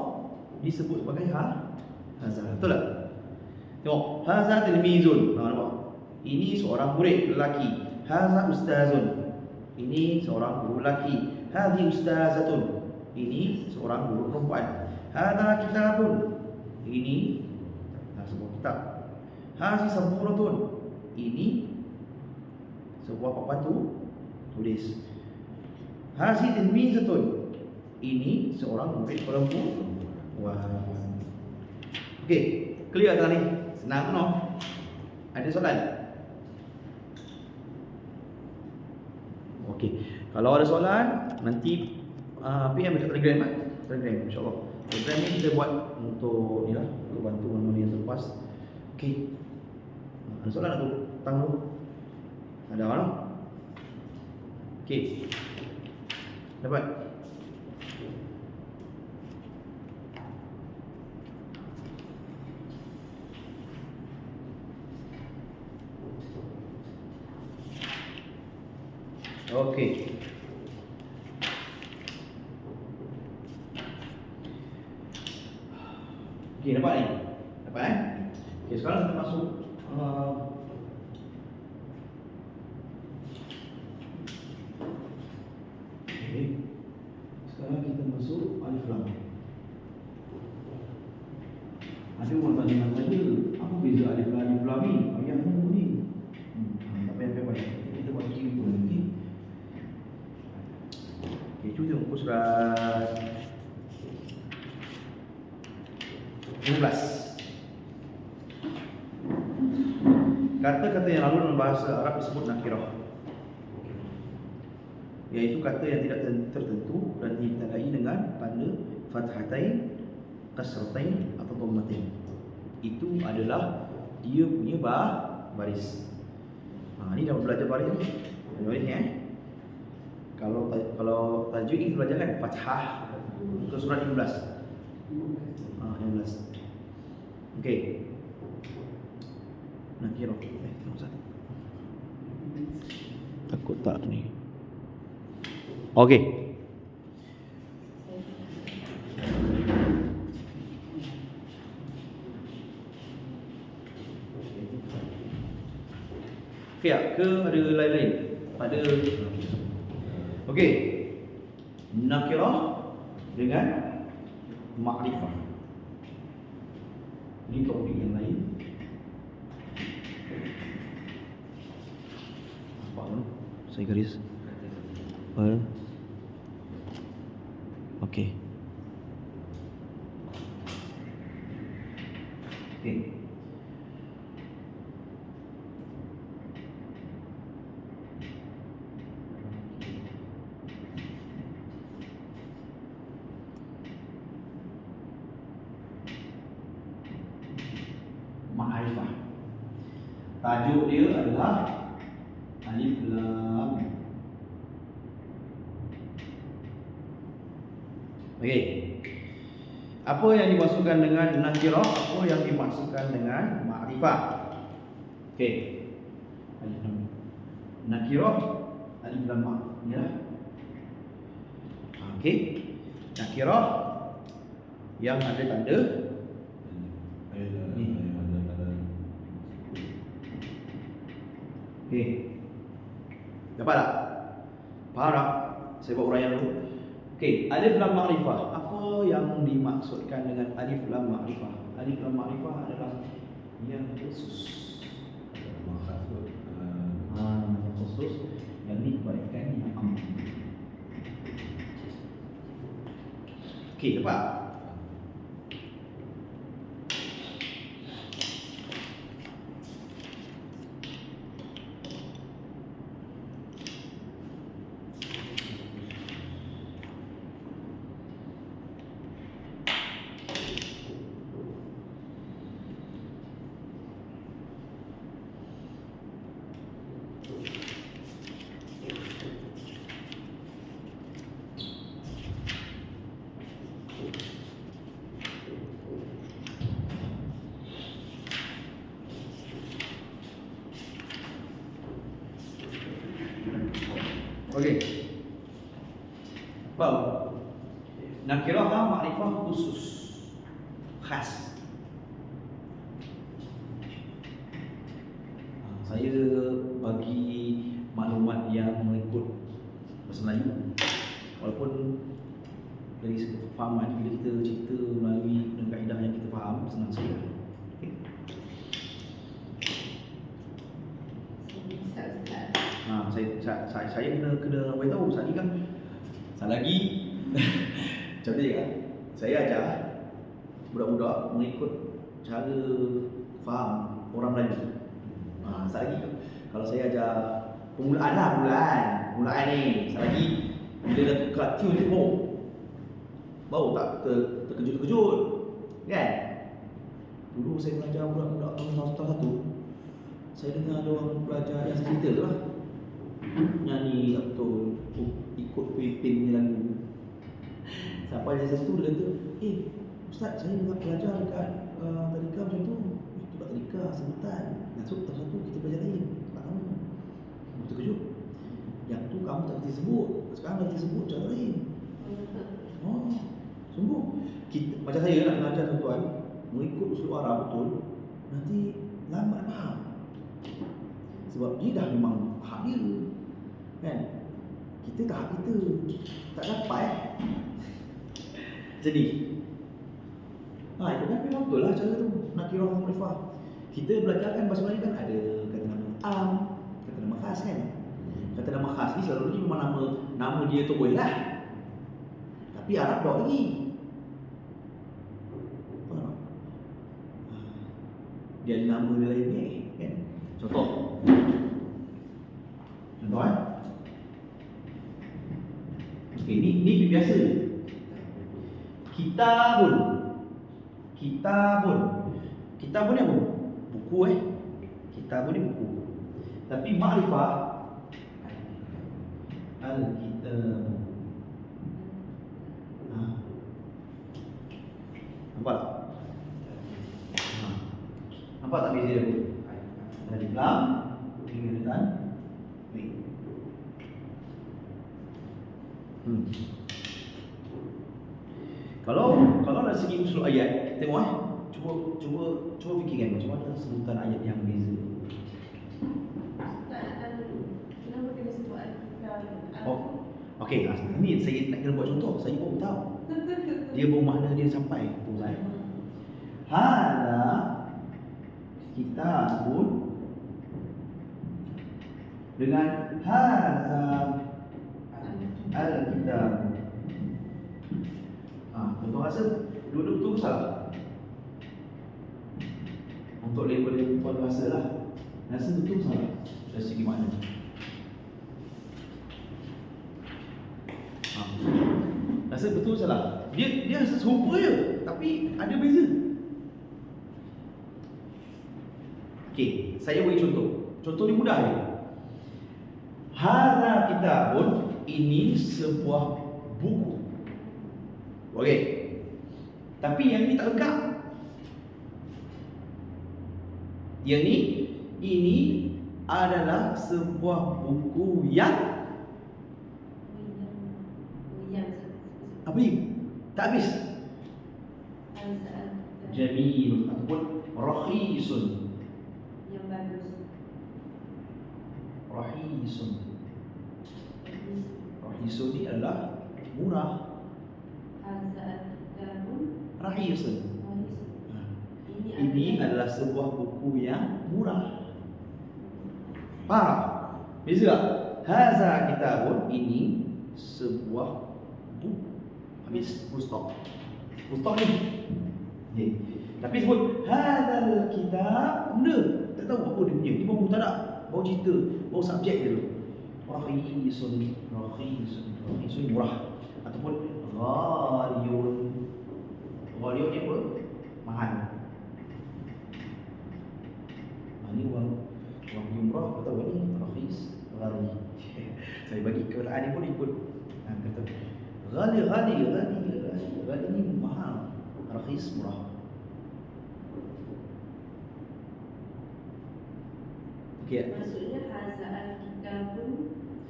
disebut sebagai hazah. Betul tak? Tengok, hazah tilmizun. Nampak? Ini seorang murid lelaki. Hazah ustazun. Ini seorang guru lelaki. Hadhi ustazatun. Ini seorang guru perempuan. Hadha kitabun. Ini sebuah kitab. Hadhi saburatun. Ini sebuah papan tulis. Hadhi tilmizatun. Ini seorang murid perempuan. Okey, clear tak ni? Senang no? Ada soalan? Okey. Kalau ada soalan, nanti PM dekat Telegram kan? Telegram insya-Allah. Telegram ni kita buat untuk ni lah, untuk bantu mana yang terlepas. Okey. Ada soalan tu? Tang tu. Ada mana? Okey. Dapat. Okey. Okey, dapat ni? Dapat Okey, sekarang kita masuk okey. Sekarang kita masuk alif lam. Ada orang tanya saya, apa beza alif lam ni? Ayahnya ni. Tak payah. Kita buat kiri tu nanti. Okey, cuba tengok muka surat 12. Kata-kata yang lalu dalam bahasa Arab disebut nakirah, iaitu kata yang tidak tertentu dan ditandai dengan tanda fathatain, kasratain atau dhammatain. Itu adalah dia punya baris. Ni dah belajar baris ni. Baris ni Kalau tajwid ni belajar kan fathah ke surat 15. 15. Okey. Nakirah. Takut tak ni. Okey. Okey, ke ada lain-lain? Ada. Okey. nakirah dengan makrifah. Ini topik yang lain. Apa tu? Saya garis. Okey. Okey. Ma'rifah. Tajuk dia adalah alif lam. Okey. Apa yang dimaksudkan dengan nakirah? Apa yang dimaksudkan dengan ma'rifah? Okey. Alif lam. Nakirah alif lam ma. Ya. Okey. Nakirah yang ada tanda ni. Okey. Dapat tak? Faham tak? Saya buat uraian dulu. Okey, alif lam ma'rifah. Apa yang dimaksudkan dengan alif lam ma'rifah? Alif lam ma'rifah adalah yang khusus. Khusus yang diberikan yang am. Okey, dapat? Okey. Faham? Nakirah ma'rifah khusus, khas. Saya bagi maklumat yang mengikut bahasa Melayu. Walaupun dari segi fahaman, bila kita cerita melalui kaedah yang kita faham, senang saja. Okey. Saya kena beritahu Ustaz ni kan. Lagi macam ni kan. Saya ajar budak-budak mengikut cara faham orang Melayu. Lagi kalau saya ajar permulaan ni. Lagi bila dah tukar tune ni baru tak terkejut-kejut. Kan? Dulu saya mengajar budak-budak tahun 1, saya dengar ada orang pelajar yang cerita tu lah. Nyanyi tak betul, ikut pin ni lagu. Sampai dia satu dia kata, Ustaz, saya nak belajar dekat tadika macam tu. Itu tak tadika, sebutan. Masuk tahun 1 kita belajar lain. Tak tahu. Terkejut. Yang tu kamu tak kerti sebut. Sekarang kerti sebut cara lain. Oh, sungguh. Macam saya nak belajar tuan-tuan, mengikut usul Arab betul, nanti lambat faham. Sebab dia dah memang hak dia. Kan? Kita tak hak kita. Tak dapat. Jadi itu kan memang betul lah cara tu. Nakirah ma'rifah. Kita belajarkan bahasa Melayu kan ada kata nama am, kata nama khas kan. Kata nama khas ni selalunya memang nama dia tu boleh lah. Tapi Arab tak lagi. Faham tak? Dia ada nama dia lain ni kan. Contoh okey, ni biasa. Kitabun ni apa? Buku Kitabun ni buku. Tapi ma'rifah al-kitab. Nampak tak? Nampak tak beza dia? Alif lam dengan Kalau dari segi usul ayat, tengok cuba fikirkan macam mana sebutan ayat yang beza.
Tak dulu. Kenapa kena sebut al-kitab?
Okey, ni saya nak kena buat contoh. Saya pun tahu. Dia baru makna dia sampai. Tu saya. Hada kitabun dengan hadza al-kitab. Tuan rasa duduk tu salah. Untuk label tuan rasa lah. Rasa betul salah dari segi makna. Rasa betul salah. Dia rasa serupa je, tapi ada beza. Okey, saya bagi contoh. Contoh ni mudah je. Hadza kitabun, ini sebuah buku. Okey. Tapi yang ni tak lengkap. Yang ni, ini adalah sebuah buku yang apa ni? Tak habis. Jamil ataupun rakhisun.
Yang bagus.
Rakhisun. Rakhisun ni adalah murah. Rakhisun. Ini adalah sebuah buku yang murah. Faham? Beza tak? Hadza kitabun, ini sebuah buku. Habis full stop. Full stop ni. Okay. Tapi sebut hadzal kitab, benda tak tahu apa dia punya. Ni baru tak ada. Baru cerita, baru subjek dia tu. Rakhisun, rakhisun, rakhisun murah. Ataupun ghaliyun. Ghaliyun ni apa? Mahal. Ni orang murah, kata apa ni? Rakhis, ghali. Saya bagi kataan ni pun ikut. Kata ghali ni mahal. Rakhis, murah. Okey.
Maksudnya hadza al-kitabun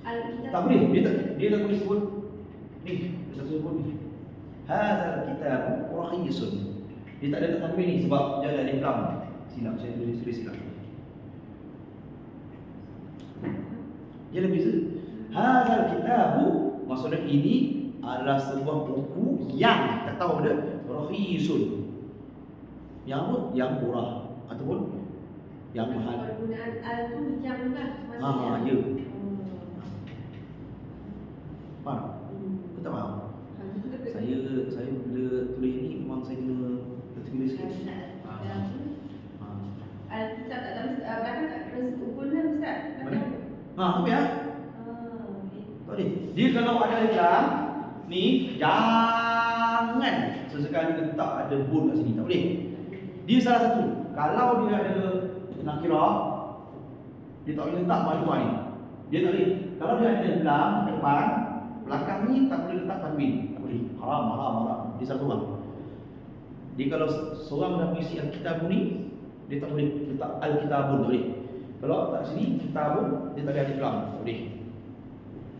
al-kitab.
Tak boleh, dia tak boleh sebut ni, dia tak boleh sebut ni. Hadza al-kitab rakhisun. Dia tak ada tanwin ni sebab dia ada alif lam. Silap, saya tulis silap. Dia ada beza. Hadzal kitabu, maksudnya ini adalah sebuah buku yang tak tahu benda, rakhisun. Yang apa? Yang murah ataupun yang mahal.
Penggunaan al tu yang lah maksudnya.
Ya. Faham? Kau tak faham? Saya bila tulis ni memang saya kena tertulis sikit.
Alkitab tak tahu belakang tak kena sebut pun lah Ustaz.
Apa ya? Tak boleh. Dia kalau ada alif lam ni jangan sesekali letak ada bun kat sini, tak boleh. Dia salah satu. Kalau dia ada nakirah, dia tak boleh letak ma'rifah ni. Dia tak boleh. Kalau dia ada alif lam kat depan, belakang ni tak boleh letak tanwin. Tak boleh. Haram. Dia salah seorang. Dia kalau seorang dah mengisi Alkitab ni, dia tak boleh letak Alkitabun, tak boleh. Kalau letak sini Kitabun, dia tak ada alif lam, tak boleh.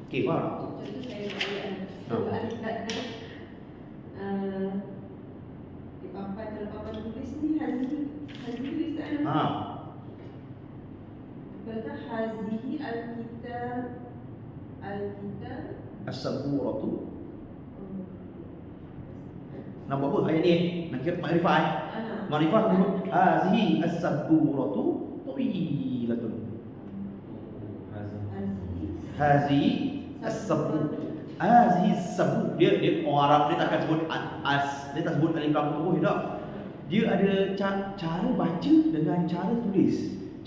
Okey, faham?
Contoh saya buat sebab Alkitab di papan, kalau papan tulis ni hazihi tulisan. Kata hazihi Alkitab
As-saburatu. Nampak apa ayat ni? Nak kira makrifah Makrifah tu hazihi as-saburatu tawilatun. Hazihi as-sabur. Hazihi as-sabur. Dia orang Arab dia takkan sebut as, dia tak sebut alif lam tu tak. Dia ada cara baca dengan cara tulis,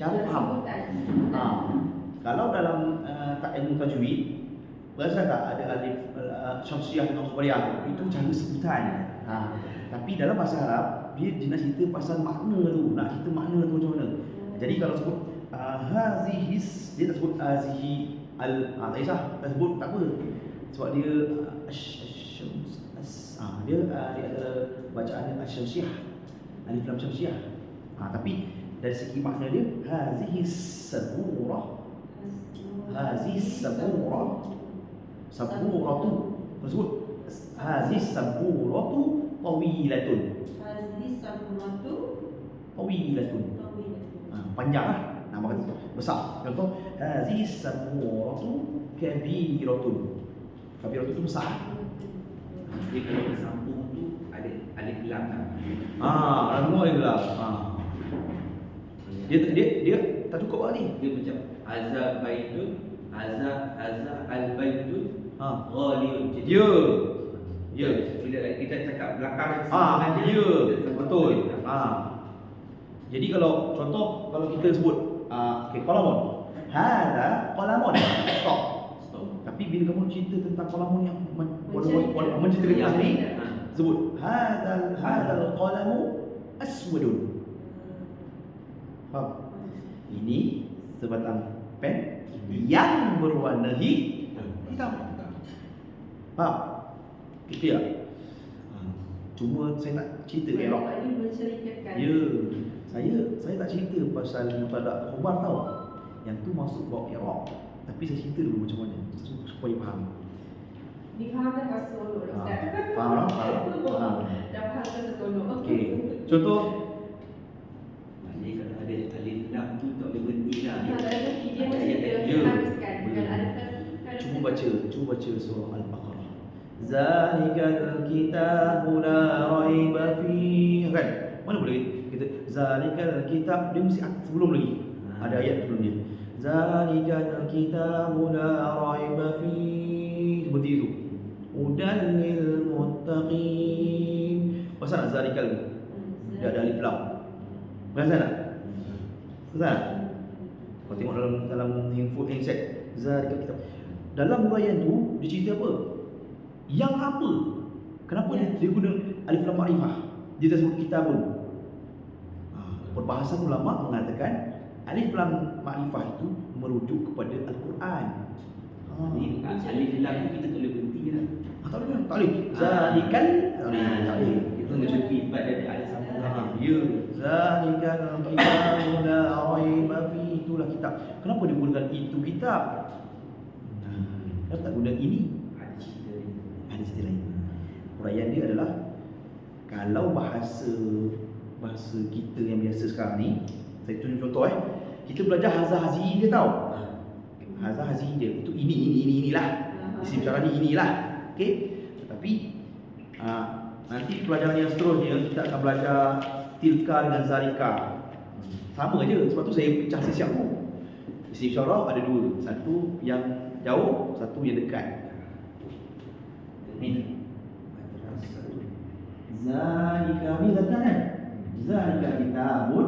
cara faham. Kalau dalam ilmu tajwid, berasa tak ada alif syamsiah dengan khabariyah, itu cara sebutan. Tapi dalam bahasa Arab dia nak cerita pasal makna tu, nak cerita makna tu macam mana. Jadi kalau sebut hazihis, dia tak sebut hazihi al, tak kisah, tak sebut, tak apa. Sebab dia dia ada bacaan asyamsiah, alif lam syamsiah. Tapi dari segi makna dia hazihis saburah, hazihis saburah, saburatu. Sebut hazihis saburatu tawilatun.
Hazihis saburatu
tawilatun. Panjang lah. Nama kata besar. Contoh hazihis saburatu kabiratun. Kabirah tu besar.
Dia kalau bersambung tu ada alif lam kan.
Semua alif lam. Dia tak cukup lah ni.
Dia macam azab baitun, azab al-baitun, ghaliyun.
Ya. Ya.
Bila kita cakap belakang
Ya, betul. Jadi kalau contoh kalau kita sebut qalamun. Hada qalamun. Stop. Tapi bila kamu cerita tentang qalamun yang menceritakan ni, sebut hadal qalamu aswadun. Faham? Ini sebatang pen yang berwarna hitam. Faham? Gitu ya? Cuma saya tak cerita elok.
Ini menceritakan.
Ya, saya tak cerita pasal mutadak khabar tau. Yang tu masuk bab elok. Tapi saya cerita dulu macam mana supaya faham.
Ni faham dah bahasa Solo dah Ustaz.
Faham?
Dah faham bahasa Solo.
Okey. Contoh
Jadi kalau ada alif lam tu tak boleh berhenti lah.
Dia mesti
Ya.
habiskan. Bukan ada
cuba baca surah Al-Baqarah. Zalikal kitabu la raiba fihi. Kan? Mana boleh kita zalikal kitab dia mesti sebelum lagi. Ada ayat sebelum dia. Zalikal kitabu la raiba fihi. Seperti itu. Hudan lil muttaqin. Pasal nak zalikal ni? Dia ada alif lam. Macam tak? Susah? Kau tengok dalam handset zalikal kitab. Dalam huraian tu dia cerita apa? Yang apa? Kenapa dia guna alif lam ma'rifah? Dia tak sebut kitabun. Perbahasan ulama mengatakan alif lam ma'rifah itu merujuk kepada Al-Quran.
Ni alif lam tu kita tak boleh berhenti lah.
Tak boleh. Zalikal tak boleh.
Kita macam sebab dia ada sambungan.
Ya, zalikal kitabu la raiba fihi, itulah kitab. Kenapa dia gunakan itu kitab? Kenapa tak guna ini?
Ada cerita ni.
Ada cerita lain. Huraian dia adalah kalau bahasa kita yang biasa sekarang ni, saya tunjuk contoh kita belajar hazah hazi dia tahu. Hazah hazi dia itu inilah. Isim syarah ni inilah. Okey. Tetapi nanti pelajaran yang seterusnya kita akan belajar tilka dengan zalika. Sama aja, sebab tu saya pecah siap tu. Isim syarah ada dua, satu yang jauh, satu yang dekat. Ni zalika ni kan? Zalika kitabun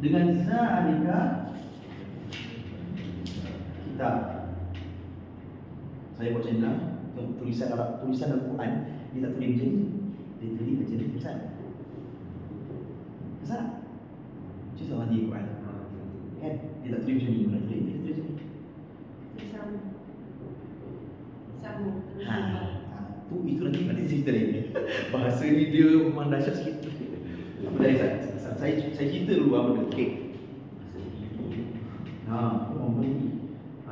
dengan zalika kitab. Saya buat macam ni lah. Tulisan Al-Quran dia tak tulis macam ni. Dia tulis macam ni tulisan. Kenapa? Macam sama di Al-Quran. Kan? Dia tak tulis macam ni. Dia tulis macam ni.
Sambung.
Itu nanti cerita lain. Bahasa ni dia memang dahsyat sikit. Apa tadi saya cerita dulu apa benda. Okey.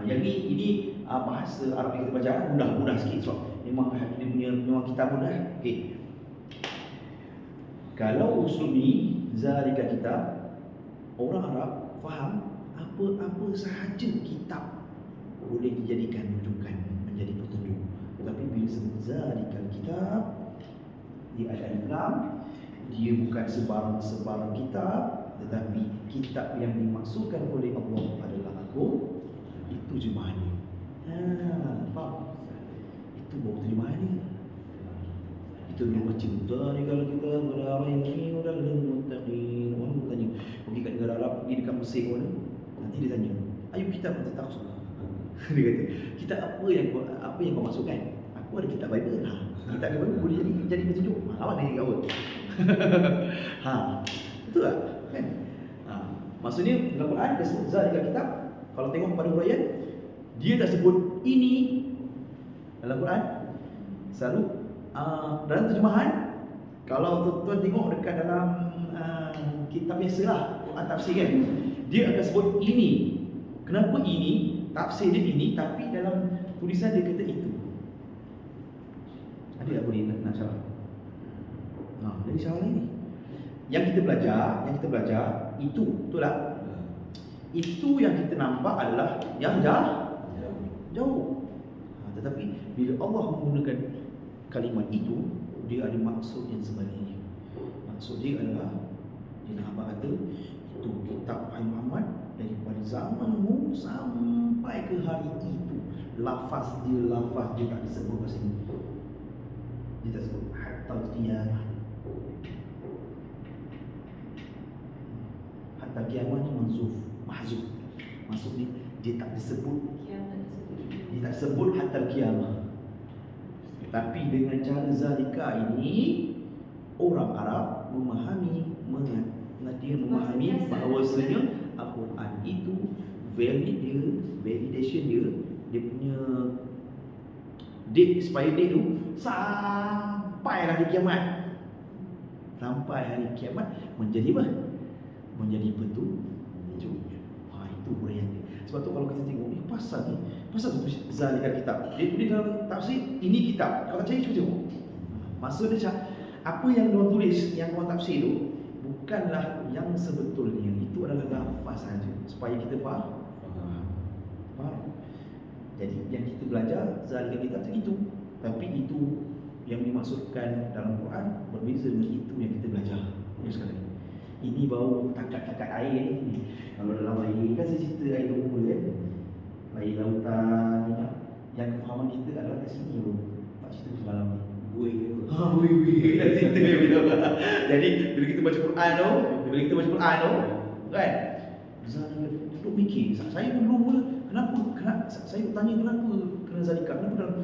Yang ini bahasa Arab yang kita baca mudah sikit sebab memang dia punya kitab mudah. Okey. Kalau usul ni zalika kitab, orang Arab faham apa sahaja kitab boleh dijadikan rujukan menjadi petunjuk. Tetapi bila sebut zalikal kitab, dia ada alif lam, dia bukan sebarang kitab, tetapi kitab yang dimaksudkan oleh Allah adalah aku. Itu terjemahannya. Faham? Itu baru terjemahannya. Itu dia baca zalikal kitab la raiba fihi hudan lil muttaqin. Orang tanya, pergi kat negara Arab, pergi dekat Mesir mana? Nanti dia tanya, ayo kitab kita tahu. Dia kata, kitab apa yang kau masukkan? Aku ada kitab Bible. Kitab Bible boleh jadi petunjuk. Awak nak kau. Betul tak? Kan? Maksudnya dalam Quran dia sebut zalikal kitab. Kalau tengok pada huraian, dia tak sebut ini dalam Quran. Selalu dalam terjemahan, kalau tuan-tuan tengok dekat dalam kitab biasalah, Quran tafsir kan, dia akan sebut ini. Kenapa ini? Tafsir dia ini, tapi dalam tulisan dia kata itu. Ada tak boleh nak salah? Jadi salah ini. Yang kita belajar itu, betul tak? Itu yang kita nampak adalah yang jauh. Tetapi bila Allah menggunakan kalimat itu, dia ada maksud yang sebenarnya. Maksud dia adalah, dia nak abang kata, itu kitab Wahai Muhammad daripada zamanmu sampai ke hari itu, lafaz dia tak disebut kat sini. Dia tak sebut hatta qiyamah. Hatta qiyamah ni mahzuf. Maksudnya dia tak disebut,
Kiamat disebut.
dia tak sebut hatta qiyamah. Tapi dengan cara zalika ini, orang Arab memahami bahawasanya Al-Quran itu validation dia punya date, expiry date tu sampai hari kiamat. Sampai hari kiamat menjadi apa? Menjadi petunjuk. Itu huraian dia. Sebab tu kalau kita tengok pasal zalika kitab, dia tulis dalam tafsir ini kitab. Kalau cari cuba tengok. Maksud dia apa yang dia tulis, yang orang tafsir tu bukanlah yang sebetulnya. Itu adalah lafaz saja supaya kita faham. Jadi yang kita belajar zalika kitab itu, tapi itu yang dimaksudkan dalam Quran berbeza dengan itu yang kita belajar. Sekali ini baru takat-takat air ni. Kalau dalam air kan saya cerita air tumbuh kan, air lautan, yang kefahaman kita adalah kat sini tu. Tak cerita semalam ni. Buih dah cerita begitu. Jadi bila kita baca Quran tu, kan, duduk mikir. Saya pun dulu kenapa saya tanya kenapa kena zalika, kenapa dalam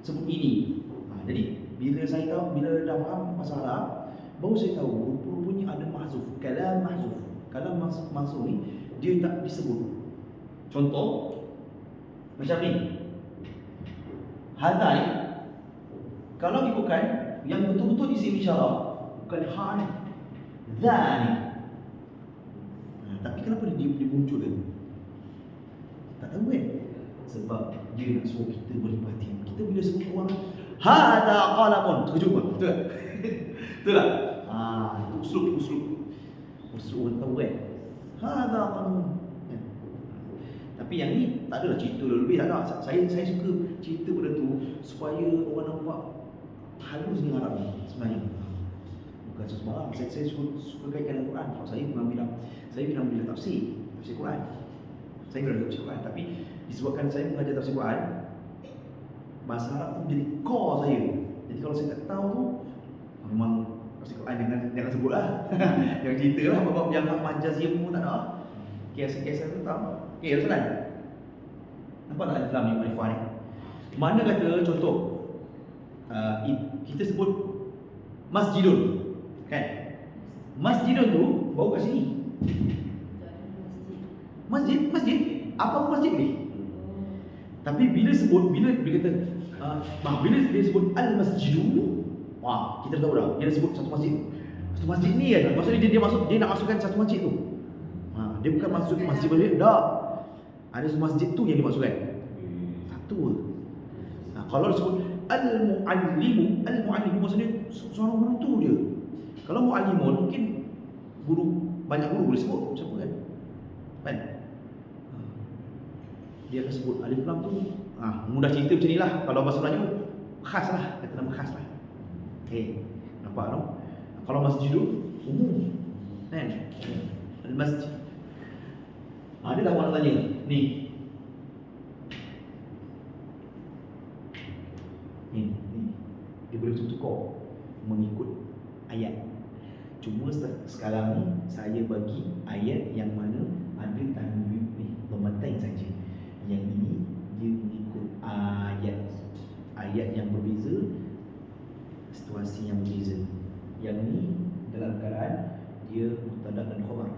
sebut ini. Jadi bila saya tahu, bila dah faham pasal Arab, baru saya tahu rupanya ada mahzuf, kalam mahzuf. Kalam mahzuf ni dia tak disebut. Contoh macam ni. Hadha ni kalau ikutkan yang betul-betul isim isyarat, bukan ha ni, dha ni. Tapi kenapa dia munculkan? Tak tahu kan? Sebab dia nak suruh kita berhati-hati. Kita bila sebut orang hadha qalamun, terkejut tak? Betul tak? Betul tak? Itu uslub orang tahu kan? Hadha qalamun. Tapi yang ni tak adalah cerita lebih, tak ada. Saya suka cerita benda tu supaya orang nampak halus dengan Arab ni sebenarnya. Bukan sembarang. Saya suka kaitkan dengan Quran. Kalau saya bilang tafsir Quran. Saya bilang tafsir Quran. Tapi disebabkan saya mengajar tafsir Quran, bahasa Arab tu menjadi core saya. Jadi kalau saya tak tahu tu, memang tafsir Quran jangan sebutlah. Jangan ceritalah bab yang majaz ilmu tak ada. Kisah-kisah tu tahu. Okey, soalan. Nampak tak Islam ni makrifah ni? Mana kata contoh kita sebut masjidun, kan? Masjidun tu bawa kat sini. Masjid. Apa masjid ni? Tapi bila dia kata bila dia sebut al-masjidu, kita tahu dah dia sebut satu masjid. Satu masjid ni kan, maksudnya dia nak masukkan satu masjid tu. Dia bukan maksud masjid dah. Ada masjid tu yang dimaksudkan. Satu. Kalau disebut al-muallimu maksudnya seorang guru tu je. Kalau muallimun mungkin banyak guru boleh sebut, siapa kan? Kan? Dia akan sebut alif lam tu. Mudah cerita macam inilah. Kalau bahasa Melayu khas lah, kata nama khas lah. Okey, nampak tak? Kalau masjid tu umum. Kan? Al-masjid. Ada dah orang tanya ni. Dia boleh tukar mengikut ayat. Cuma sekarang ni saya bagi ayat yang mana ada tanwin pematain saja. Yang ini dia mengikut ayat yang berbeza, situasi yang berbeza. Yang ni dalam keadaan dia mubtada dan khabar.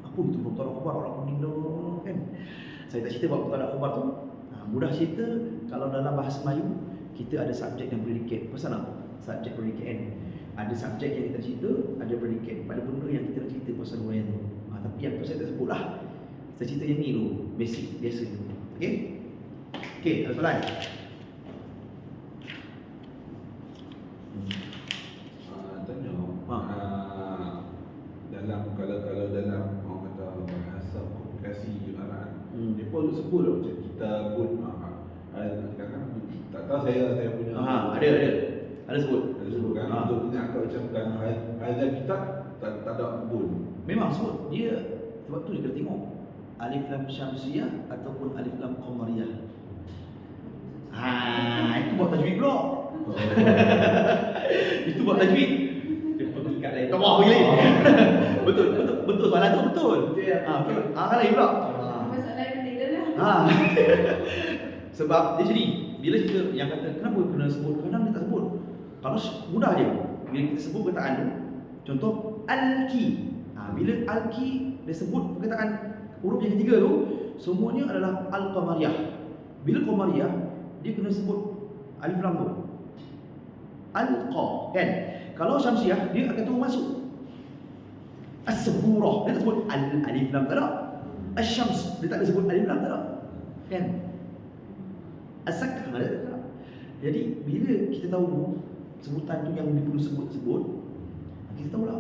Apa itu mubtada khabar? Orang kuning dah kan. Saya tak cerita buat mubtada khabar tu. Mudah cerita, kalau dalam bahasa Melayu kita ada subjek dan predikat. Pasal apa? Subjek predikat kan. Ada subjek yang kita cerita, ada predikat pada benda yang kita nak cerita pasal huraian tu. Tapi yang tu saya tak sebut lah. Saya cerita yang ni dulu, basic, biasa. Okey? Okey, ada soalan?
Tanya, dalam kalau dalam orang kata bahasa komunikasi Arab, dia pun sebut macam kita pun Kadang tak tahu saya punya.
Ada sebut.
Ada sebut kan. Untuk punya akal macam kan. Ada kitab tak ada pun.
Memang sebut dia, sebab tu dia kena tengok alif lam syamsiyah ataupun alif lam qamariyah. Itu buat tajwid pula. Itu buat tajwid. Dia pergi kat lain. Kau pergi lain. Betul soalan tu betul. Betul. Kan lain pula.
Masalah penting dia lah.
Sebab dia jadi bila kita yang kata kenapa kena sebut, kadang dia tak sebut. Kalau mudah je. Bila kita sebut perkataan tu, contoh al-ki. Bila al-ki dia sebut perkataan huruf yang ketiga tu, semuanya adalah al-qamariyah. Bila qamariyah, dia kena sebut alif lam tu. Al-qa, kan? Kalau syamsiyah, dia akan terus masuk. As-saburah, dia tak sebut alif lam tak ada. As-syams, dia tak ada sebut alif lam tak ada. Kan? As-sakh, tak ada. Jadi bila kita tahu sebutan tu yang dia perlu sebut, kita tahu lah,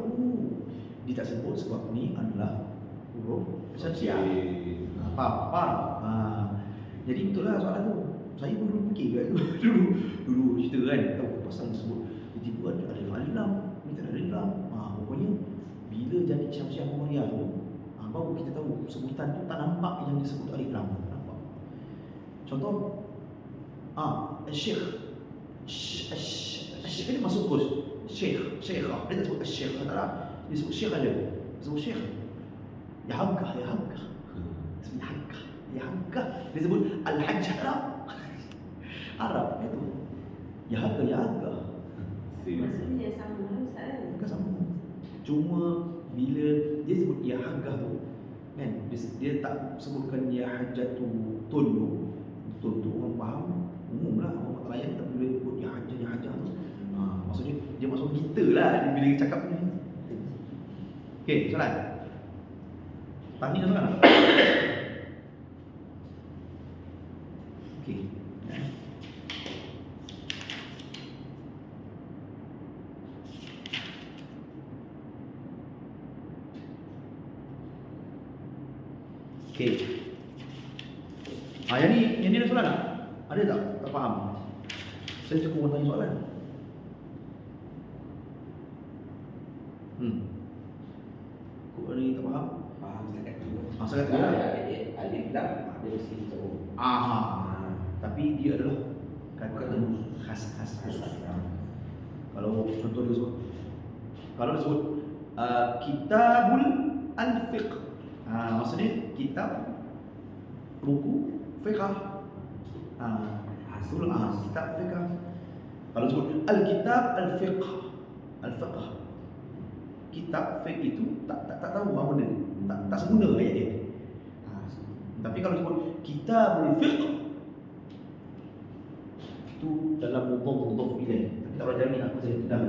dia tak sebut sebab ni adalah huruf syamsiyah. Faham? Jadi betul lah soalan tu. Saya pun dulu fikir kat tu. dulu cerita kan, tahu pasal sebut tiba-tiba ada alif lam, ni tak ada alif lam. Pokoknya bila jadi syamsiyah qamariyah tu, baru kita tahu sebutan tu tak nampak yang disebut alif lam. Nampak. Contoh Syekh. Syekh ni masuk kos. Syekhah. Dia tak sebut Syekh, tak ada. Dia sebut Syekh aja. Sebut Syekh. Ya haggah. Sebut haggah. Dia sebut al-hajj Arab. Arab itu. Ya haggah.
Maksudnya sama lah Ustaz.
Bukan sama. Cuma bila dia sebut ya haggah tu, kan? Dia tak sebutkan ya hajjatu tun tu orang faham umum lah. Orang lain tak boleh sebut ya hajjah tu. Maksudnya dia masuk kita lah bila dia cakap ni. Okey, soalan. Tanya soalan tak? Okey. Okey. Yang ni ada soalan tak? Ada tak? Tak faham. Saya cukup tanya soalan. Kau ni tak faham?
Faham sangat tu.
Sangat tu.
Alif lam dia mesti tahu.
Tapi dia adalah kata khas. Kalau contoh dia sebut, kalau dia sebut kitabul al-fiqh, maksudnya kitab buku fiqh. Kitab fiqh. Kalau sebut al-kitab al-fiqh, kitab fiqh itu tak tahu apa benda, tak sempurna ayat dia. Tapi kalau sebut kitabul fiqh, itu dalam mudhaf ilaih. Tapi tak belajar ni aku saya tidak.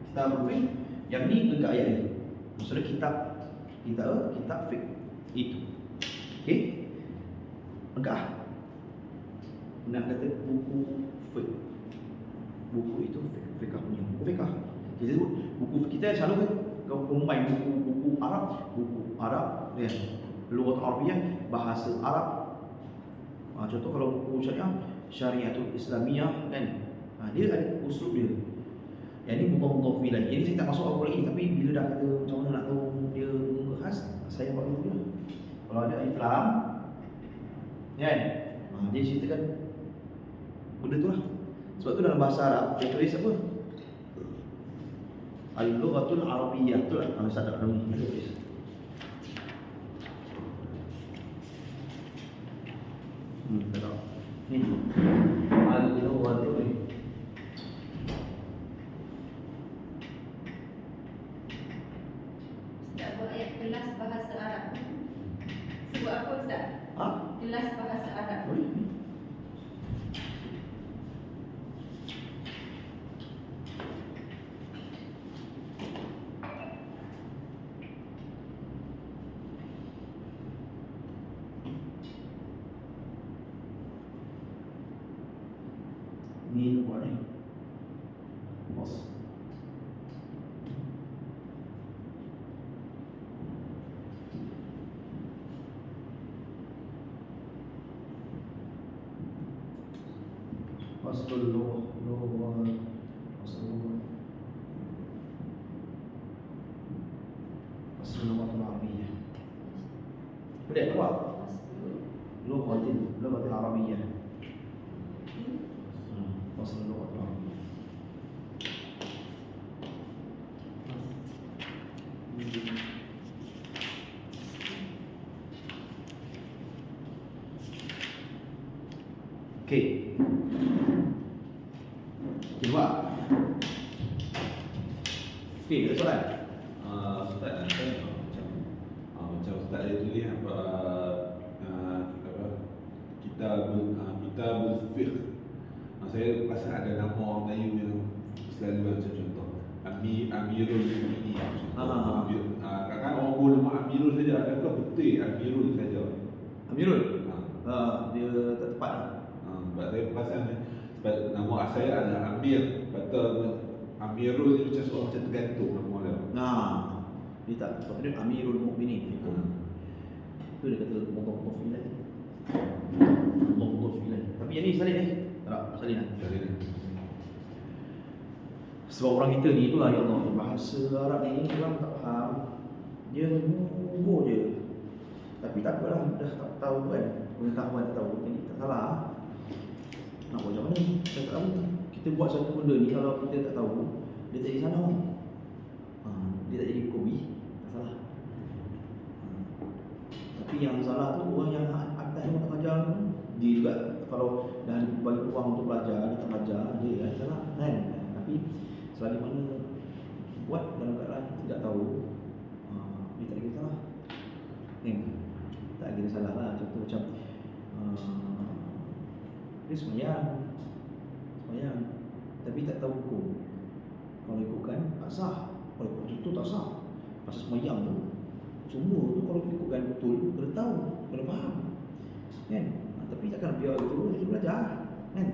Kitabul fiqh yang ni dekat ayat ni. Maksudnya kitab fiqh itu. Okey? Lengkap. Nak kata buku fiqh. Buku itu fiqh punya. Buku fiqh. Jadi buku kita selalu kan kau combine buku Arab ya. Lughat Arabiyah, bahasa Arab. Contoh kalau buku Syariatul Islamiyah kan. Dia ada usul dia. Yang ni mudhaf ilaih. Jadi saya tak masuk apa lagi, tapi bila dah kata macam mana nak tahu dia khas, saya buat dulu lah. Kalau ada alif lam kan, dia ceritakan benda tu lah. Sebab tu dalam bahasa Arab dia tulis apa? Al-lughatul Arabiyyah tu lah. Kalau saya tak tahu ni tulis. Tak tahu. Ni al-lughatul ni.
Ustaz buat ayat kelas bahasa Arab. Sebut apa Ustaz? Kelas bahasa Arab.
Boleh. Ni buat ni. Bos. faslul lughat faslul lughat al-arabiyyah. Boleh keluar? Lughat al-arabiyyah. Faslul lughat al-arabiyyah. Okey. Cuba. Okey, ada soalan?
Ustaz, macam Ustaz dia tulis apa kitabul fiqh. Saya rasa ada nama orang Melayu yang selalu macam contoh Amirul Mukminin. Kadang-kadang orang guna nama Amirul saja, adakah betul Amirul saja?
Amirul? Dia tak tepat.
Sebab saya perasan sebab nama saya adalah Amir. Kata Amirul ni macam seorang macam tergantung nama dia.
Dia tak, sebab dia Amirul Mukminin. Itu dia kata mudhaf ilaih. Mudhaf ilaih. Tapi yang ni salin tak, salin lah. Sebab orang kita ni itulah ya Allah, bahasa Arab ni orang tak faham. Dia mubur je. Tapi tak apalah, dah tak tahu kan. Pengetahuan tak tahu, jadi tak salah. Nak buat macam mana? Kita tak tahu. Kita buat satu benda ni, kalau kita tak tahu, dia tak jadi sana. Dia tak jadi kobi, tak salah. Tapi yang salah tu orang yang atas yang tak ajar tu, dia juga kalau dah bagi peluang untuk belajar, dia tak belajar, dia yang salah kan. Tapi selagi mana buat dalam keadaan tidak tahu, dia tak kira salah. Tak kira salah lah. Contoh macam dia semayang tapi tak tahu hukum. Kalau ikutkan tak sah. Kalau ikut itu tak sah. Pasal semayang tu semua tu kalau ikutkan betul, kena tahu, kena faham kan. Tapi takkan biar gitu, dia belajar kan.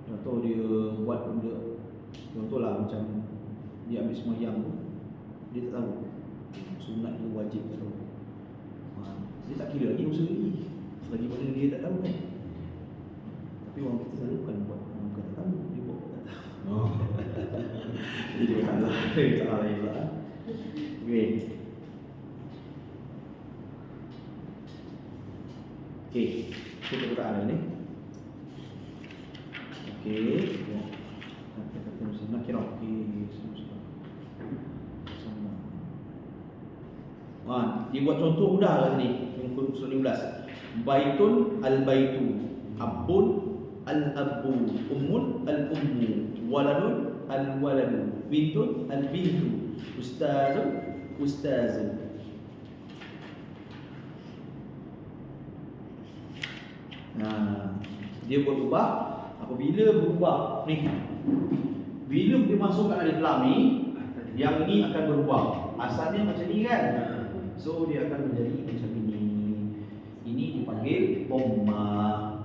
Contoh dia buat benda, contohlah macam dia ambil semayang tu, dia tak tahu sunat tu wajib tak tahu. Dia tak kira lagi usaha lagi, selagi mana dia tak tahu kan. Tapi orang kita selalu bukan buat orang bukan tak tahu, dia buat tak tahu. Jadi dia salah, dia salah lagi pula. Okay. Okay, kita perkataan ni. Okay, kata mesti nak kira. Okay, sama. Dia buat contoh mudah kat sini. Yang surah 15. Baitun al-baitu, abun al-abu, ummun al-ummu, waladun al-waladu, bintun al-bintu, ustazun ustazun. Dia berubah apabila berubah ni. Bila dia masukkan alif lam ni, yang ni akan berubah. Asalnya macam ni kan. So dia akan menjadi macam ini. Ini dipanggil dhammah.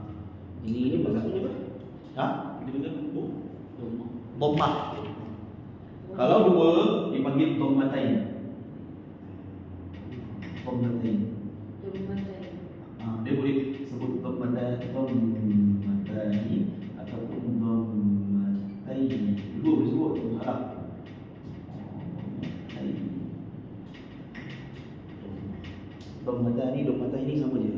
Ini maksudnya apa? Dia panggil dhammah. Kalau dua dipanggil dhammatain. Dhammatain. Dia boleh sebut dhammatain ataupun dhammatain. Dua boleh sebut Arab. Dhammatain ni sama je.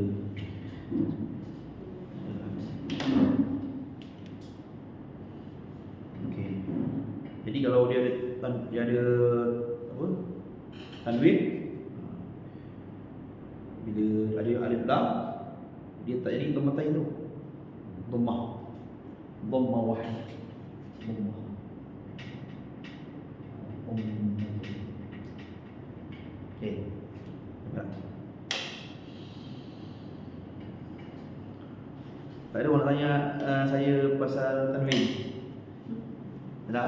Okey. Jadi kalau dia ada apa? Tanwin, bila ada alif lam, dia tak jadi dhammatain tu. Dhammah. Dhammah wahid. Dhammah. Okey. Tak ada orang tanya saya pasal tanwin. Ada?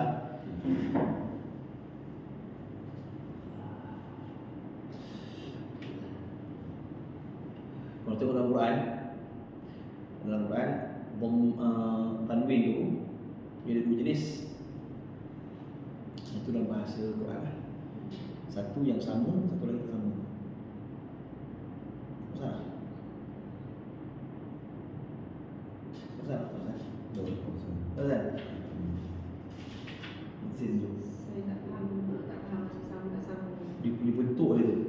Kalau tengok dalam Quran, tanwin tu dia ada dua jenis. Itu dalam bahasa Quran. Satu yang sama, satu lagi tak sama. Salah. mesin tu.
Saya tak faham maksud sama tak sama.
Dibentuk dia tu.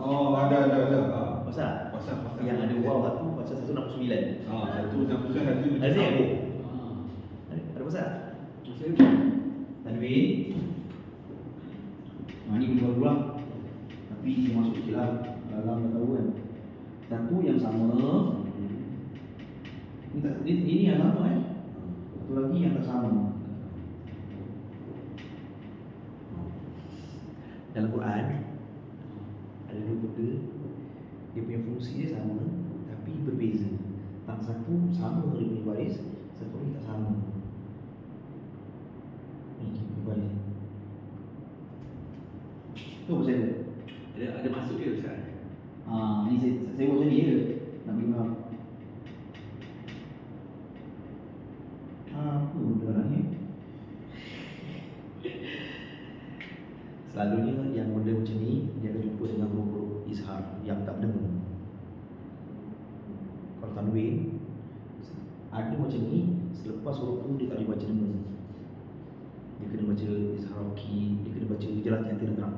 Oh, ada.
Pasal
Pasal.
yang ada waw satu pasal 169.
Satu satu satu.
Ada tak?
Ah.
Ada pasal?
Saya
Tanwin. Ni berulang-ulang. Tapi dia masuk je lah dalam dah tahu kan. Satu yang sama. Ini yang sama Satu lagi yang tak sama. Dalam Quran ada dua benda, dia punya fungsi dia sama tapi berbeza. Yang satu sama dia punya baris, satu lagi tak sama. Ni baris. Tu pasal tu.
ada masuk dia Ustaz.
Ni saya buat macam ni je. Nak bagi faham. Apa benda ni? Selalunya yang benda macam ni dia akan jumpa dengan huruf-huruf izhar yang tak berdengung. Kalau tanwin ada macam ni, selepas huruf tu dia tak boleh baca dengung. Dia kena baca izhar roki, dia kena baca jelas yang terang.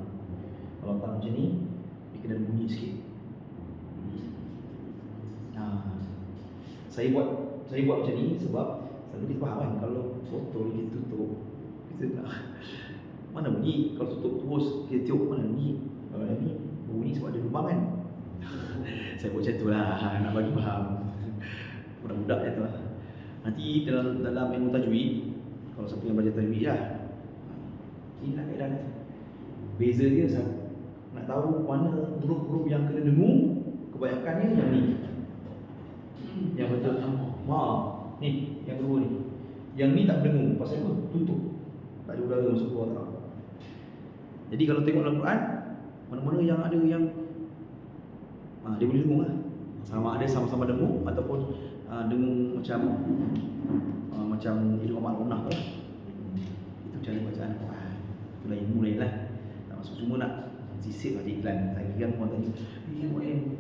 Kalau tak macam ni, dia kena bunyi sikit. Saya buat macam ni sebab selalu kita faham kan, kalau botol kita tutup, kita nak mana bunyi, kalau tutup terus kita tiup mana bunyi. Kalau ni bunyi sebab ada lubang kan. Saya buat macam tu lah, nak bagi faham budak-budak je tu lah. Nanti dalam ilmu tajwid, kalau siapa yang belajar tajwid lah, inilah kaedah dia. Beza dia nak tahu mana huruf-huruf yang kena dengung, kebanyakannya yang ni. Yang betul ni, yang kedua ni. Yang ni tak berdengung, pasal apa? Tutup. Tak ada udara masuk keluar tak. Jadi kalau tengok dalam Quran, mana-mana yang ada yang dia boleh dengung lah. Sama ada sama-sama dengung ataupun dengung macam Idul Makrunah tu lah. Itu cara bacaan Quran. Itulah ilmu lain lah. Tak masuk cuma nak sisip lah iklan. Saya kira orang tanya,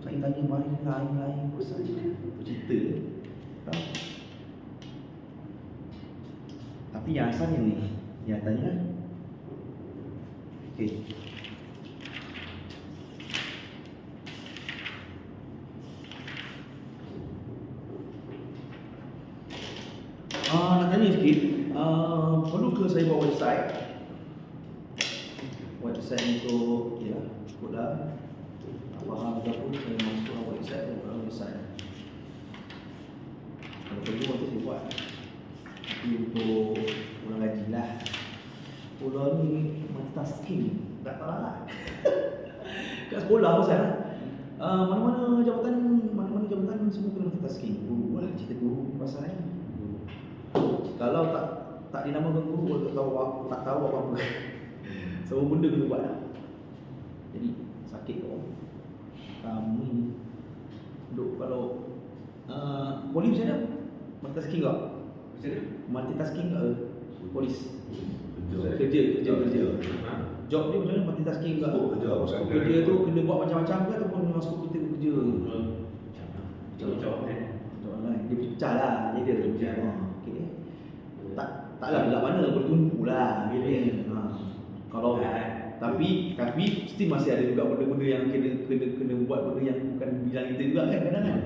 saya tanya mari lain-lain pasal cerita. Tahu? Tapi yang asalnya ni, yang tanya lah. Okey. Nak tanya sikit, perlu ke saya buat website? Website untuk, ya, ikutlah. Tak faham ke apa, saya masuk website untuk website. Kalau perlu nanti saya buat. Tapi untuk orang gaji lah. Sekolah ni multitasking, tak tahu lah. Kat sekolah pasal mana-mana jabatan semua kena multitasking. Guru lah, cerita guru ni pasal ni. Kalau tak dinamakan guru, tak tahu apa-apa. Semua benda kena buat lah. Jadi sakit tu. Kami duk kalau polis macam mana? Multitasking tak?
Macam mana?
Multitasking tak? Polis kerja. Job dia macam mana? Multitasking tak? Skop kerja tu kena buat macam-macam ke ataupun skop kita kerja?
Macam-macam kan.
Dia pecah lah. Dia pecah. Okay. Taklah belak mana, boleh tumpu lah bila. Kalau tapi mesti masih ada juga benda-benda yang kena buat benda yang bukan bidang kita juga kan kadang-kadang.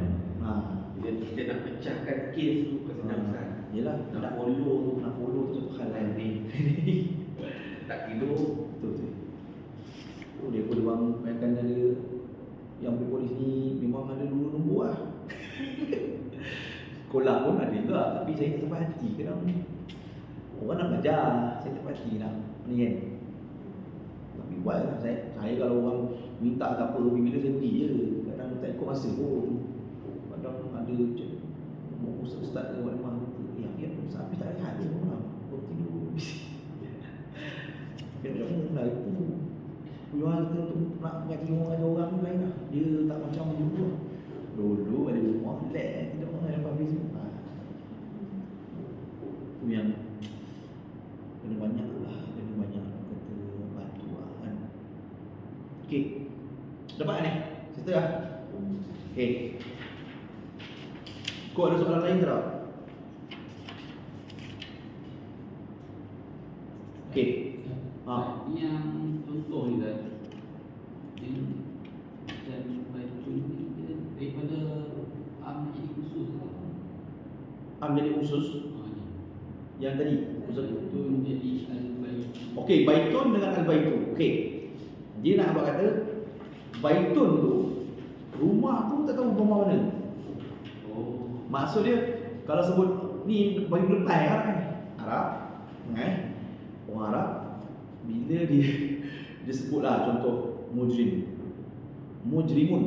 Kita nak pecahkan kes tu kesenang Ustaz.
Yelah, nak follow tu satu hal lain ni.
Tak tidur.
Betul. Dia pun bang ada yang polis ni memang ada dua nombor lah. Sekolah pun ada juga, tapi saya tak sampai hati kadang orang nak belajar, saya tak sampai hati nak ni kan. Tapi buat lah saya kalau orang minta ke apa, bila saya pergi je. Kadang tak ikut masa pun. Kadang ada ustaz ke mana Afiq ustaz Afiq tak rehat dia orang tidur. Dia macam mana itu perjuangan kita untuk nak mengaji orang ni lain lah. Dia tak macam dulu ada rumah relax, tidak orang ada habis semua. Itu yang kena banyak kata bantuan. Okey. Dapat ni? Cerita dah? Okey. Kau ada soalan lain ke tak? Okey.
Yang contoh ni kan, yang macam baitun ni dia daripada jadi khusus lah.
Jadi khusus
Ni.
yang tadi.
Baitun jadi al-bait.
Okey, baitun dengan al-baitu. Okey. Dia nak apa kata? Baitun tu rumah tu tak tahu rumah mana.
Oh.
Maksud dia kalau sebut ni bagi lepai Arab, orang Arab bila dia sebutlah contoh mujrimun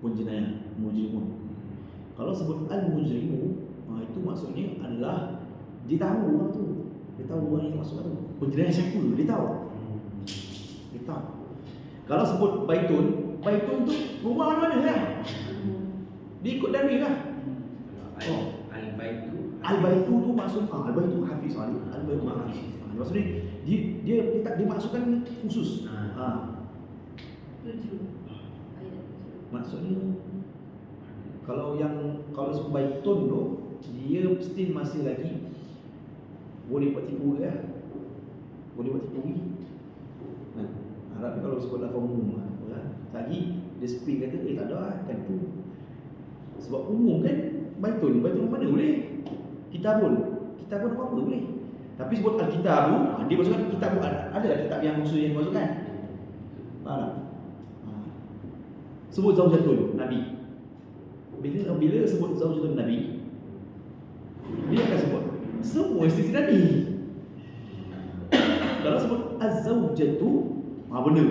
pun jenayah, mujrimun. Kalau sebut al-mujrimu, itu maksudnya adalah dia tahu orang tu. Dia tahu orang yang masuk tu. Penjenayah siapa? Dia tahu. Dia tahu. Kalau sebut baitun tu rumah mana lah. Dia ikut dalil lah. Al-baitu tu maksud al-baitu hafiz al-baitu hafiz. Maksudnya dia tak dimasukkan khusus.
Tujuh. Ayat 7.
Maksudnya kalau sebut baitun tu dia still masih lagi boleh buat tipu ke? Boleh buat tipu ke? Harap kalau sebut lafaz umum lagi dia spin kata tak ada kan tu. Sebab umum kan baitun mana boleh? Kitabun apa boleh? Tapi sebut al-kitabu, dia masukkan kitab ada kitab yang khusus yang masukkan. Faham tak? Sebut zaujatun Nabi. Bila sebut zaujatun Nabi, dia akan sebut semua isteri Nabi. Kalau sebut az-zaujatu, benda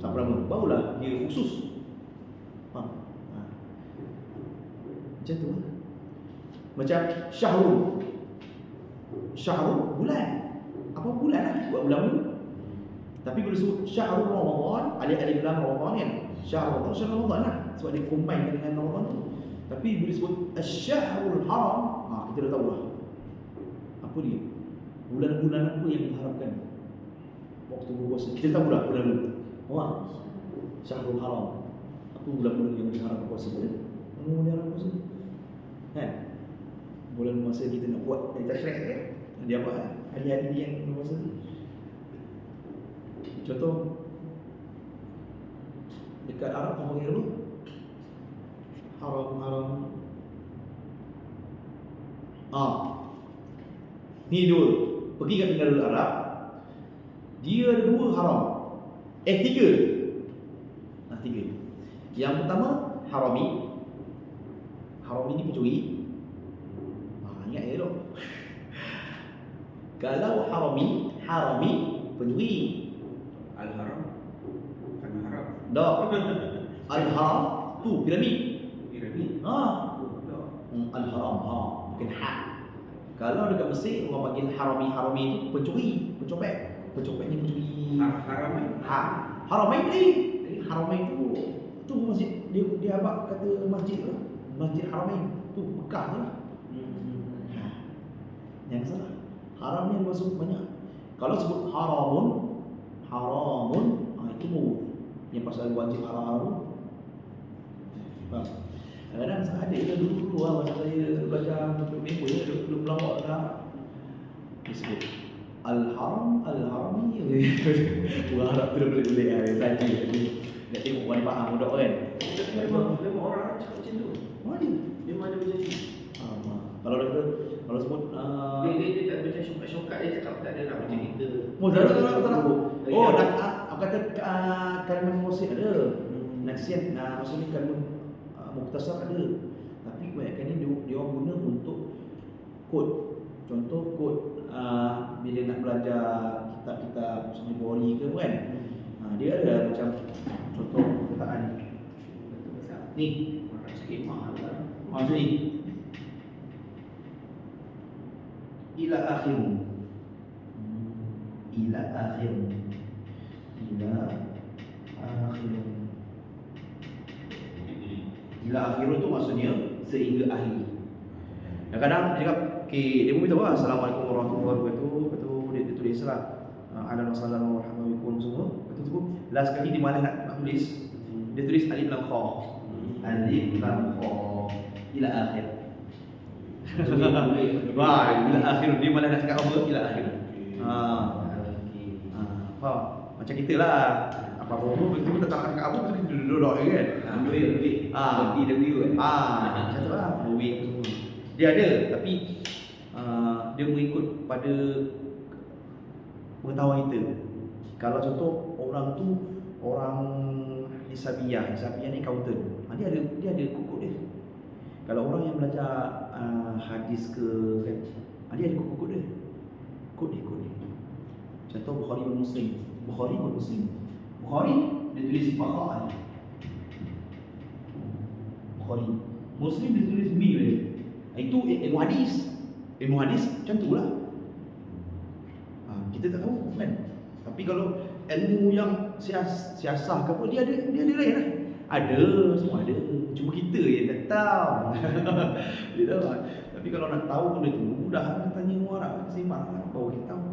tak pernah barulah dia khusus. Faham? Macam tu lah. Macam Syahrul bulan. Apa bulan lah? Buat bulan dulu. Tapi bila sebut Syahrul Ramadan, alif lam Ramadan kan? Syahrul Ramadan lah. Sebab dia combine dengan Ramadan tu. Tapi bila sebut Asy-Syahrul Haram, kita dah tahu lah. Apa dia? Bulan-bulan apa yang diharapkan waktu berpuasa. Kita tahu lah bulan dulu. Syahrul Haram. Apa bulan-bulan yang diharapkan puasa boleh? Mana diharapkan puasa? Kan? Bulan masa kita nak buat tasyrik kan? Dia apa? Hari-hari yang berpuasa tu. Contoh dekat Arab orang panggil apa? Haram. Ni dua. Pergi kat negara Arab, dia ada dua haram. Tiga. Tiga. Yang pertama harami. Harami ni pencuri. Ingat ya dok. Kalau harami pencuri.
Al-haram. Kan haram.
Dok. Al-haram tu piramid. Al-haram bukan ha. Kalau dekat Mesir orang panggil harami itu pencuri, pencopet. Pencopet ni pencuri. Haramain ni. Haramain tu masjid dia abang kata masjid lah. Masjid Haramain tu Mekah tu lah. Yang salah. Haram ni masuk banyak. Kalau sebut haramun itu yang pasal wajib haram. Faham? Kadang-kadang ada itu dulu masa saya belajar member belum pelawak dah. Disebut al-harami. Orang Arab tu dah boleh saja. Nak tengok orang faham budak kan.
Memang orang cakap macam tu.
Mana?
Memang ada macam tu.
Kalau sebut
dia tak macam syukat-syukat dia cakap tak ada nak macam kita.
Aku kata kalimat musid ada. Naksian, maksudnya kalimat muktasar ada. Tapi kebanyakan ni dia orang guna untuk kod. Contoh kod bila nak belajar kitab-kitab Sahih Bukhari ke kan. Dia ada macam contoh perkataan ni. Sikit mahal lah. Maksud ni ila akhirun. Ila akhirun tu maksudnya sehingga akhir. Kadang-kadang dia cakap, dia pun minta assalamualaikum warahmatullahi wabarakatuh. Lepas tu dia tulis lah ahlan wa sahlan wa marhaban bikum semua. Lepas tu last kali dia malas nak tulis. Dia tulis alif lam kha. Ila akhir. Ila akhir dia malah nak cakap apa ila akhir. Macam kita lah. Apa-apa begitu kita tak kat apa tu kita duduk-duduk je kan.
Duit. TW kan.
Macam tu lah. Duit apa semua. Dia ada tapi dia mengikut pada pengetahuan kita. Kalau contoh orang tu orang hisabiah ni accountant. Dia ada kod dia. Kalau orang yang belajar hadis ke kan, dia ada kod dia. Kod dia. Contoh Bukhari dan Muslim. Bukhari kod Muslim. Bukhari dia tulis Bukhari. Bukhari. Muslim dia tulis B dia. Itu ilmu hadis. Ilmu hadis macam tu lah. Kita tak tahu kan. Tapi kalau ilmu yang siasah ke apa, dia ada lain lah. Ada, semua ada. Cuma kita je tak tahu. Dia tahu lah. Tapi kalau nak tahu benda tu mudah, kita tanya orang Arab, sembang lah, baru kita tahu.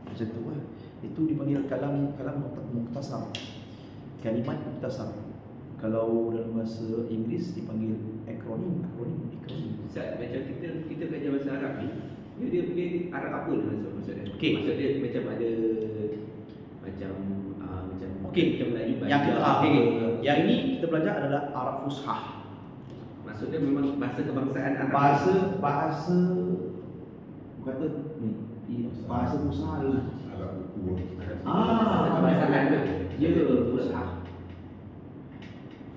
Macam tu lah. Itu dipanggil kalam muktasar. Kalimat muktasar. Kalau dalam bahasa Inggeris dipanggil akronim.
Ustaz, macam kita belajar bahasa Arab ni, dia Arab apa dia maksud dia?
Okey.
Maksud dia macam ada macam
Okey.
macam Melayu
Yang kita
Banjar.
yang ini kita belajar adalah Arab Fushah.
Maksudnya memang bahasa kebangsaan Arab.
Bahasa kata ni bahasa Fushah dulu.
Ada buku.
Bahasa kebangsaan lah.
Ya,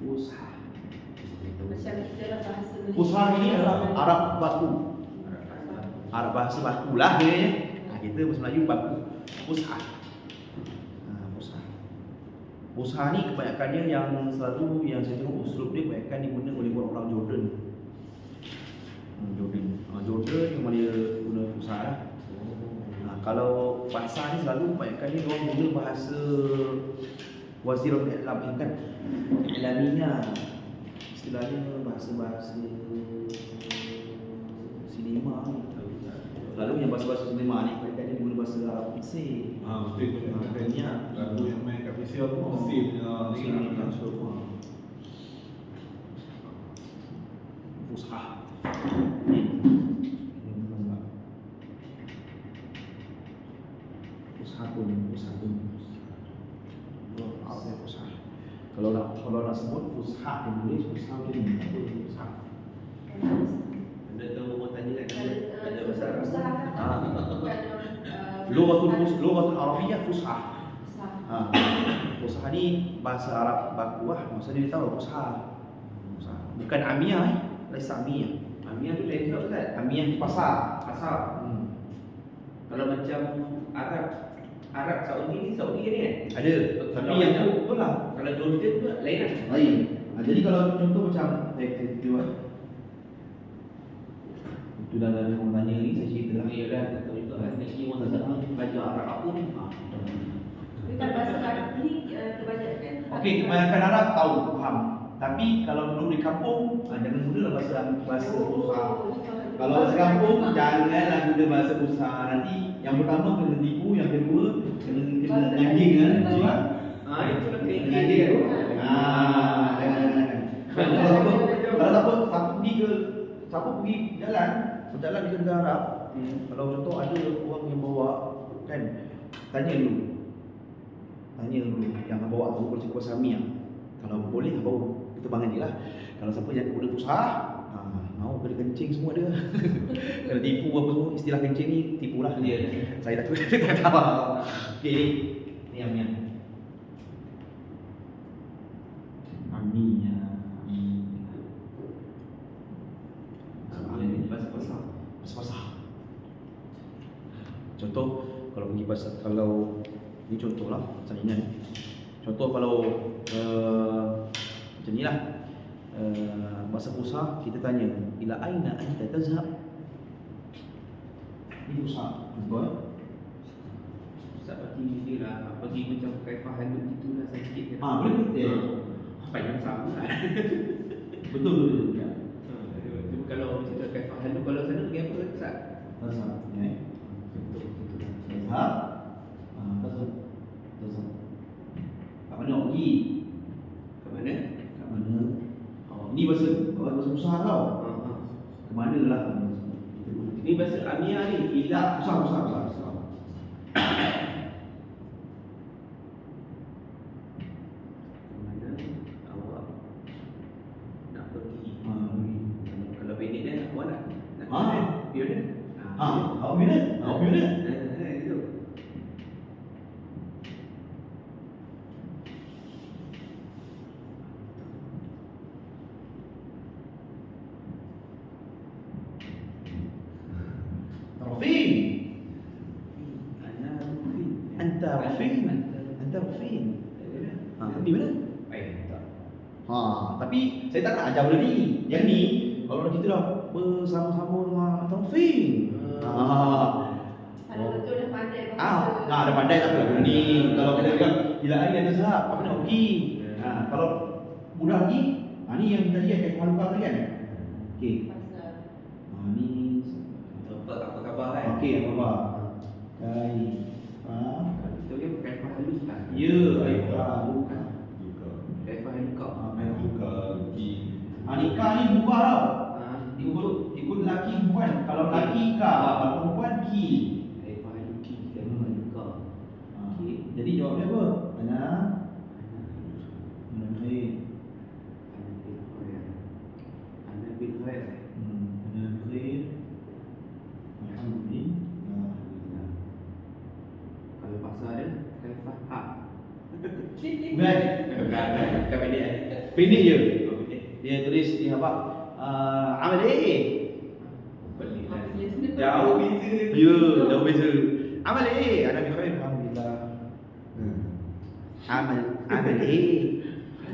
Fushah.
Macam kita lah bahasa Malaysia.
Fushah ini adalah Arab baku. Arab bahasa baku lah dia. Kita bahasa Melayu baku. Fushah. Fushah ni kebanyakannya yang selalu yang saya tengok uslub dia kebanyakan digunakan oleh orang Jordan. Jordan yang mana guna Fushah lah. Kalau bahasa ni selalu kebanyakannya orang guna bahasa Wazirul I'lam kan. Ilaminya istilahnya bahasa-bahasa sinema ni. Lalu yang bahasa-bahasa sinema ni kadang-kadang dia guna bahasa Arab Mesir.
Mesti punya lagu yang main kat PC tu mesti punya ni kan.
Fushah. Fushah. Kalau nak sebut Fushah dia tulis Fushah macam ni. Apa Fushah?
Anda tahu orang tanya kan ada bahasa Arab.
Lughatul Arabiyyah Fushah. Fushah ni bahasa Arab baku lah. Maksudnya dia tahu Fushah. Bukan Amiyah laisa Amiyah.
Amiyah tu lain tak Ustaz?
Amiyah pasar.
Kalau macam Arab Saudi ni kan?
Ada. Tapi yang tu betul lah.
Kalau Jordan tu lain lah.
Lain. Jadi kalau contoh macam itu dah ada orang tanya ni, saya cerita lah.
Ya dah, tak tahu juga kan. Ni orang tak tahu belajar Arab apa ni.
Bukan bahasa Arab ni kebanyakan.
Okey, kebanyakan Arab tahu, faham. Tapi kalau duduk di kampung, jangan gunalah bahasa Fushah. Kalau bahasa kampung, janganlah guna bahasa Fushah. Nanti yang pertama kena tipu, yang kedua kena ngajing kan.
Itu lah
Ngajing. Kalau siapa pergi berjalan ke negara Arab, kalau contoh ada orang yang bawa kan, tanya dulu yang bawa tu boleh cakap bahasa Amiyah. Kalau boleh bawa kita bangan dia lah. Kalau siapa yang guna Fushah, mau kena kencing semua dia. Kena tipu apa semua, istilah kencing ni tipulah dia. Saya takut tak tahu. Okey ni Amiyah. Bahasa. Contoh kalau pergi pasar, kalau ni contoh lah, saya ingat. Contoh kalau macam ni lah, bahasa Fushah kita tanya, ila aina anta tazhab? Ni Fushah. Contoh
Ustaz pergi lah, pergi macam kaifahan gitu lah saya sikit.
boleh.
Panjang sama lah.
Betul.
Cuma kalau cerita kaifahan tu, kalau sana pergi apa Ustaz?
Tazhab. Tazhab. Kat mana awak pergi?
Ke mana?
Kat mana? Ni bahasa Fushah tau. Ke mana lah?
Ni bahasa Amiyah ni. Ila
Fushah. fin. Anta fin. Di mana?
Tak.
Tapi saya tak nak ajar benda ni. Yang ni kalau kita dah bersama-sama dengan Taufik.
Kalau betul dah pandai bahasa.
Nak ada pandai tak apa benda ni. Kalau kita bilang bila hari ada sahab, apa nak pergi? Kalau mudah lagi, ni yang tadi yang kawan lupa tadi kan. Okey.
Pasal.
Ni
Apa khabar kan?
okey apa khabar?
Kita dia kaifah halus kan?
Ya, Kaifah luka.
Kaifah halukah?
Nikah ni berubah tau.
Untuk
Ikut lelaki perempuan. Kalau lelaki ka, kalau perempuan ki.
kaifah haluki, kaifah halukah. Okey.
Jadi jawabnya apa? Ana khair.
Ana bil khair.
Ana khair. Alhamdulillah.
Kalau bahasa dia kaifah ha.
Bukan.
Bukan pendek.
Pendek je.
Oh, pendek.
Dia tulis di apa? Amal A.
Pelik lah.
Apa dia?
Jauh beza.
Ya, jauh beza. Amal A. Ana bi khair. Alhamdulillah. Amal A.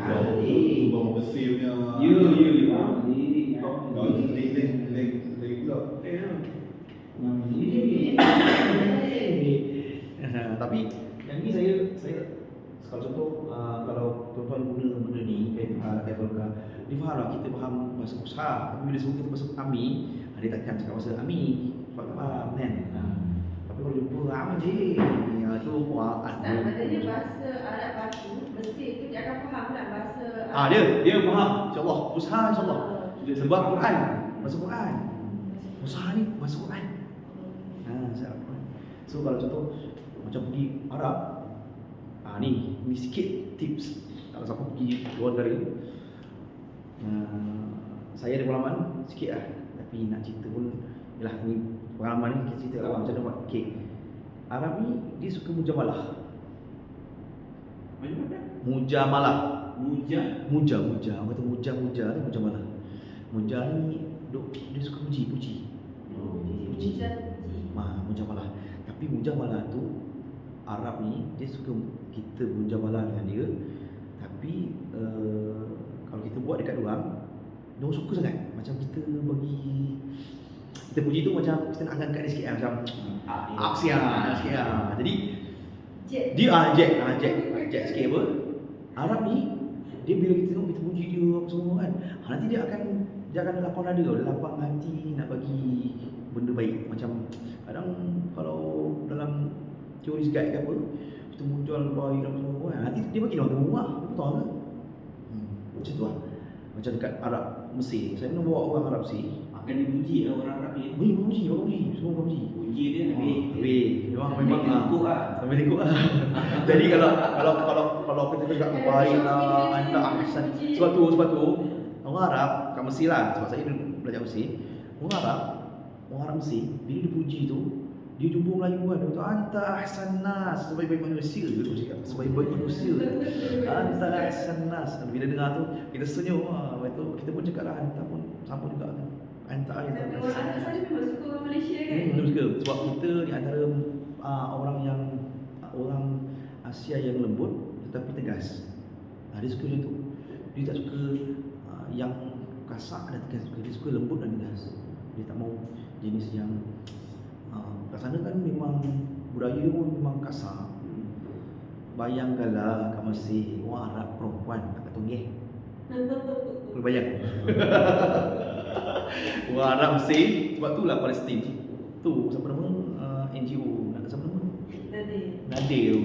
Amal A.
Bang Mesir punya.
Ya.
Kau leg pula.
Tapi yang ni saya kalau contoh kalau tuan-tuan guna benda ni kayak Volga, dia faham lah kita faham bahasa Kosa, tapi bila sebut kita bahasa Ami, dia takkan cakap bahasa Ami, sebab tak faham kan. Tapi kalau jumpa Amal je, tu wah
Tak, maknanya bahasa Arab baku mesti tu dia akan faham lah bahasa
dia faham insya-Allah, usaha insya-Allah. Sebab Quran, bahasa Quran. Usaha ni bahasa Quran. Saya Quran. So kalau contoh macam pergi Arab, ni sikit tips kalau siapa pergi luar negara. Saya ada pengalaman sikit lah, tapi nak cerita pun yalah ni pengalaman ni kita cerita lah macam mana buat kek. Arab ni dia suka mujamalah.
Macam mana?
Mujamalah.
Muja.
Orang kata muja ni mujamalah. Muja ni dia suka puji. Mujamalah. Tapi mujamalah tu Arab ni dia suka kita mujamalah dengan dia. Tapi kalau kita buat dekat orang, dia suka sangat. Macam kita puji tu macam kita nak angkat dia sikit macam sikit lah. Jadi dia Jack sikit apa. Arab ni dia bila kita tengok kita puji dia apa semua kan, nanti dia akan lapang dada, lapang hati nak bagi benda baik. Macam kadang kalau dalam teori sekat ke apa, kita muncul baik apa semua kan, nanti dia bagi orang tengok rumah, betul ke? Macam tu lah. Macam dekat Arab Mesir, saya pernah bawa orang Arab Mesir.
Akan dipuji lah orang Arab ni.
Puji, semua puji.
Puji dia habis.
Memang
tengok lah.
sampai tengok lah. Jadi kalau kita cakap baiklah, anta ahsan. Sebab tu orang Arab kat Mesir lah, sebab saya dulu belajar Mesir. Orang Arab Mesir bila dia puji tu, dia jumpa Melayu kan, dia kata anta ahsan nas, sebaik-baik manusia dia cakap, sebaik-baik manusia. Anta ahsan nas. Bila dengar tu kita senyum lah. Lepas tu kita pun cakap lah anta pun sama juga kan. Anta ahsan
Tapi
nas.
orang Arab sana memang suka orang Malaysia kan?
Suka. Sebab kita di antara orang Asia yang lembut tetapi tegas. Dia suka macam tu. Dia tak suka yang kasar dan tegas. Dia suka lembut dan tegas. Dia tak mau jenis yang kat sana kan memang budaya dia pun memang kasar. Bayangkanlah kat Mesir, orang Arab perempuan tak tunggih. Boleh bayang? Orang Arab Mesir, sebab tu lah Palestin. Tu siapa nama NGO, nak siapa nama? Nadir tu.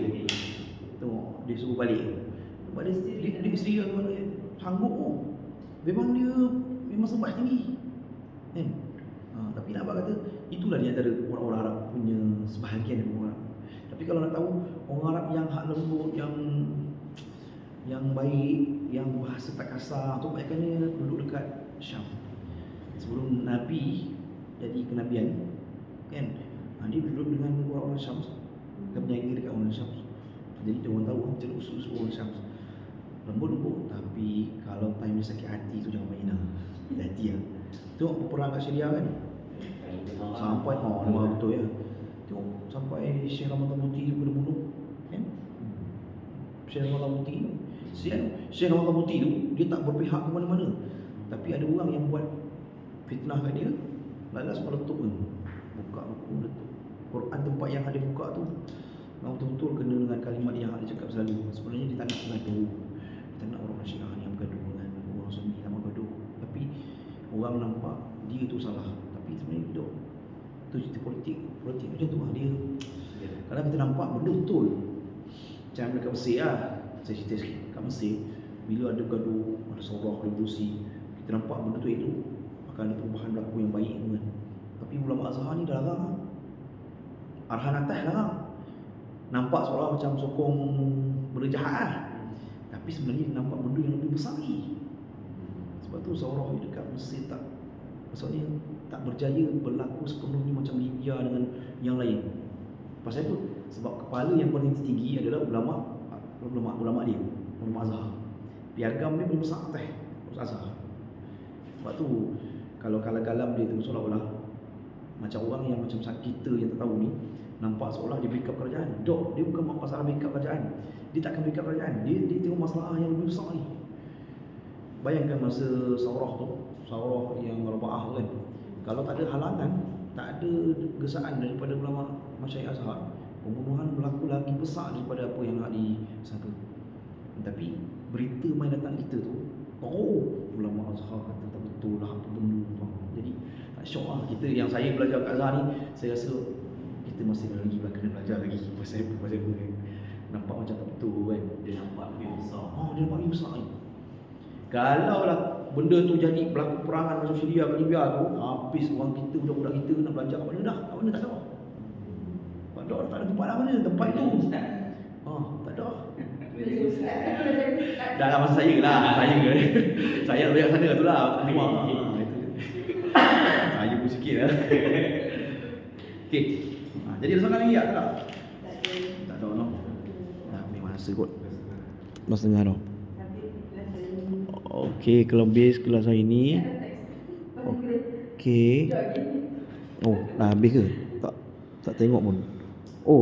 Tengok dia suruh balik. Sebab dia isteri dia sanggup tu. Memang sembah tinggi. Kan? Tapi nak abang kata itulah di antara orang-orang Arab punya sebahagian dari orang Arab. Tapi kalau nak tahu orang Arab yang hak lembut, yang baik, yang bahasa tak kasar, tu kebanyakannya duduk dekat Syam. Sebelum Nabi jadi kenabian kan, dia duduk dengan orang-orang Syam, dia menyanyi dekat orang Syam. Jadi dia orang tahu macam usul-usul orang Syam. Lembut-lembut, tapi kalau time dia sakit hati tu jangan main lah. Hati lah. Tengok perang kat Syria kan, sampai memang betul ya. Tengok sampai Syekh Ramadan Putih tu kena bunuh. Syekh Nawal Muti tu. Syekh Nawal Muti tu dia tak berpihak ke mana-mana. Tapi ada orang yang buat fitnah kat dia, lalas meletup tu. Buka buku letup. Quran tempat yang ada buka tu memang betul-betul kena dengan kalimat yang ada cakap selalu. Sebenarnya dia tak nak bergaduh. Dia tak nak orang Syiah yang bergaduh dengan orang Sunni yang bergaduh. Tapi orang nampak dia tu salah. Tapi sebenarnya dok tu cerita politik macam tu lah dia. Kadang kita nampak benda betul. Macam dekat Mesir lah, saya cerita sikit. Kat Mesir, bila ada gaduh, ada sorah, revolusi, kita nampak benda tu itu akan ada perubahan berlaku yang baik kan. Tapi ulama Azhar ni dah larang. Arahan atas larang. Nampak seolah macam sokong benda jahat lah. Tapi sebenarnya nampak benda yang lebih besar lagi. Sebab tu sorah dekat Mesir maksudnya tak berjaya berlaku sepenuhnya macam Libya dengan yang lain. Pasal apa? Sebab kepala yang paling tinggi adalah ulama dia, ulama Azhar. Piagam dia paling besar atas Azhar. Sebab tu kalau kalam dia tu seolah-olah macam orang yang macam kita yang tak tahu ni nampak seolah dia backup kerajaan. Dok, dia bukan masalah backup kerajaan. Dia takkan backup kerajaan. Dia tengok masalah yang lebih besar ni. Bayangkan masa Saurah yang Raba'ah tu kan. Kalau tak ada halangan, tak ada gesaan daripada ulama Masyayikh Azhar, pembunuhan berlaku lagi besar daripada apa yang nak disangka. Tapi berita main datang kita tu, ulama Azhar kata tak betul lah apa benda tu. Jadi tak syok lah kita yang saya belajar kat Azhar ni, saya rasa kita masih lagi kena belajar lagi pasal apa kan. Nampak macam tak betul kan.
Dia nampak lebih besar.
Dia nampak lebih besar ni. Kalau lah benda tu jadi berlaku perangan macam Syria kat Libya tu, habis orang kita, budak-budak kita nak belajar kat mana dah? Kat mana tak ada. Tak ada tempat lah mana tempat tu. Tak ada. Dah lah masa saya lah. Saya nak belajar sana tu lah. Saya pun sikit lah. Okay. Jadi ada soalan lagi tak? Tak ada no. Dah memang masa kot. Masa tengah dah. Okey, kalau base kelas hari ni. Okey. Dah habis ke? Tak tengok pun.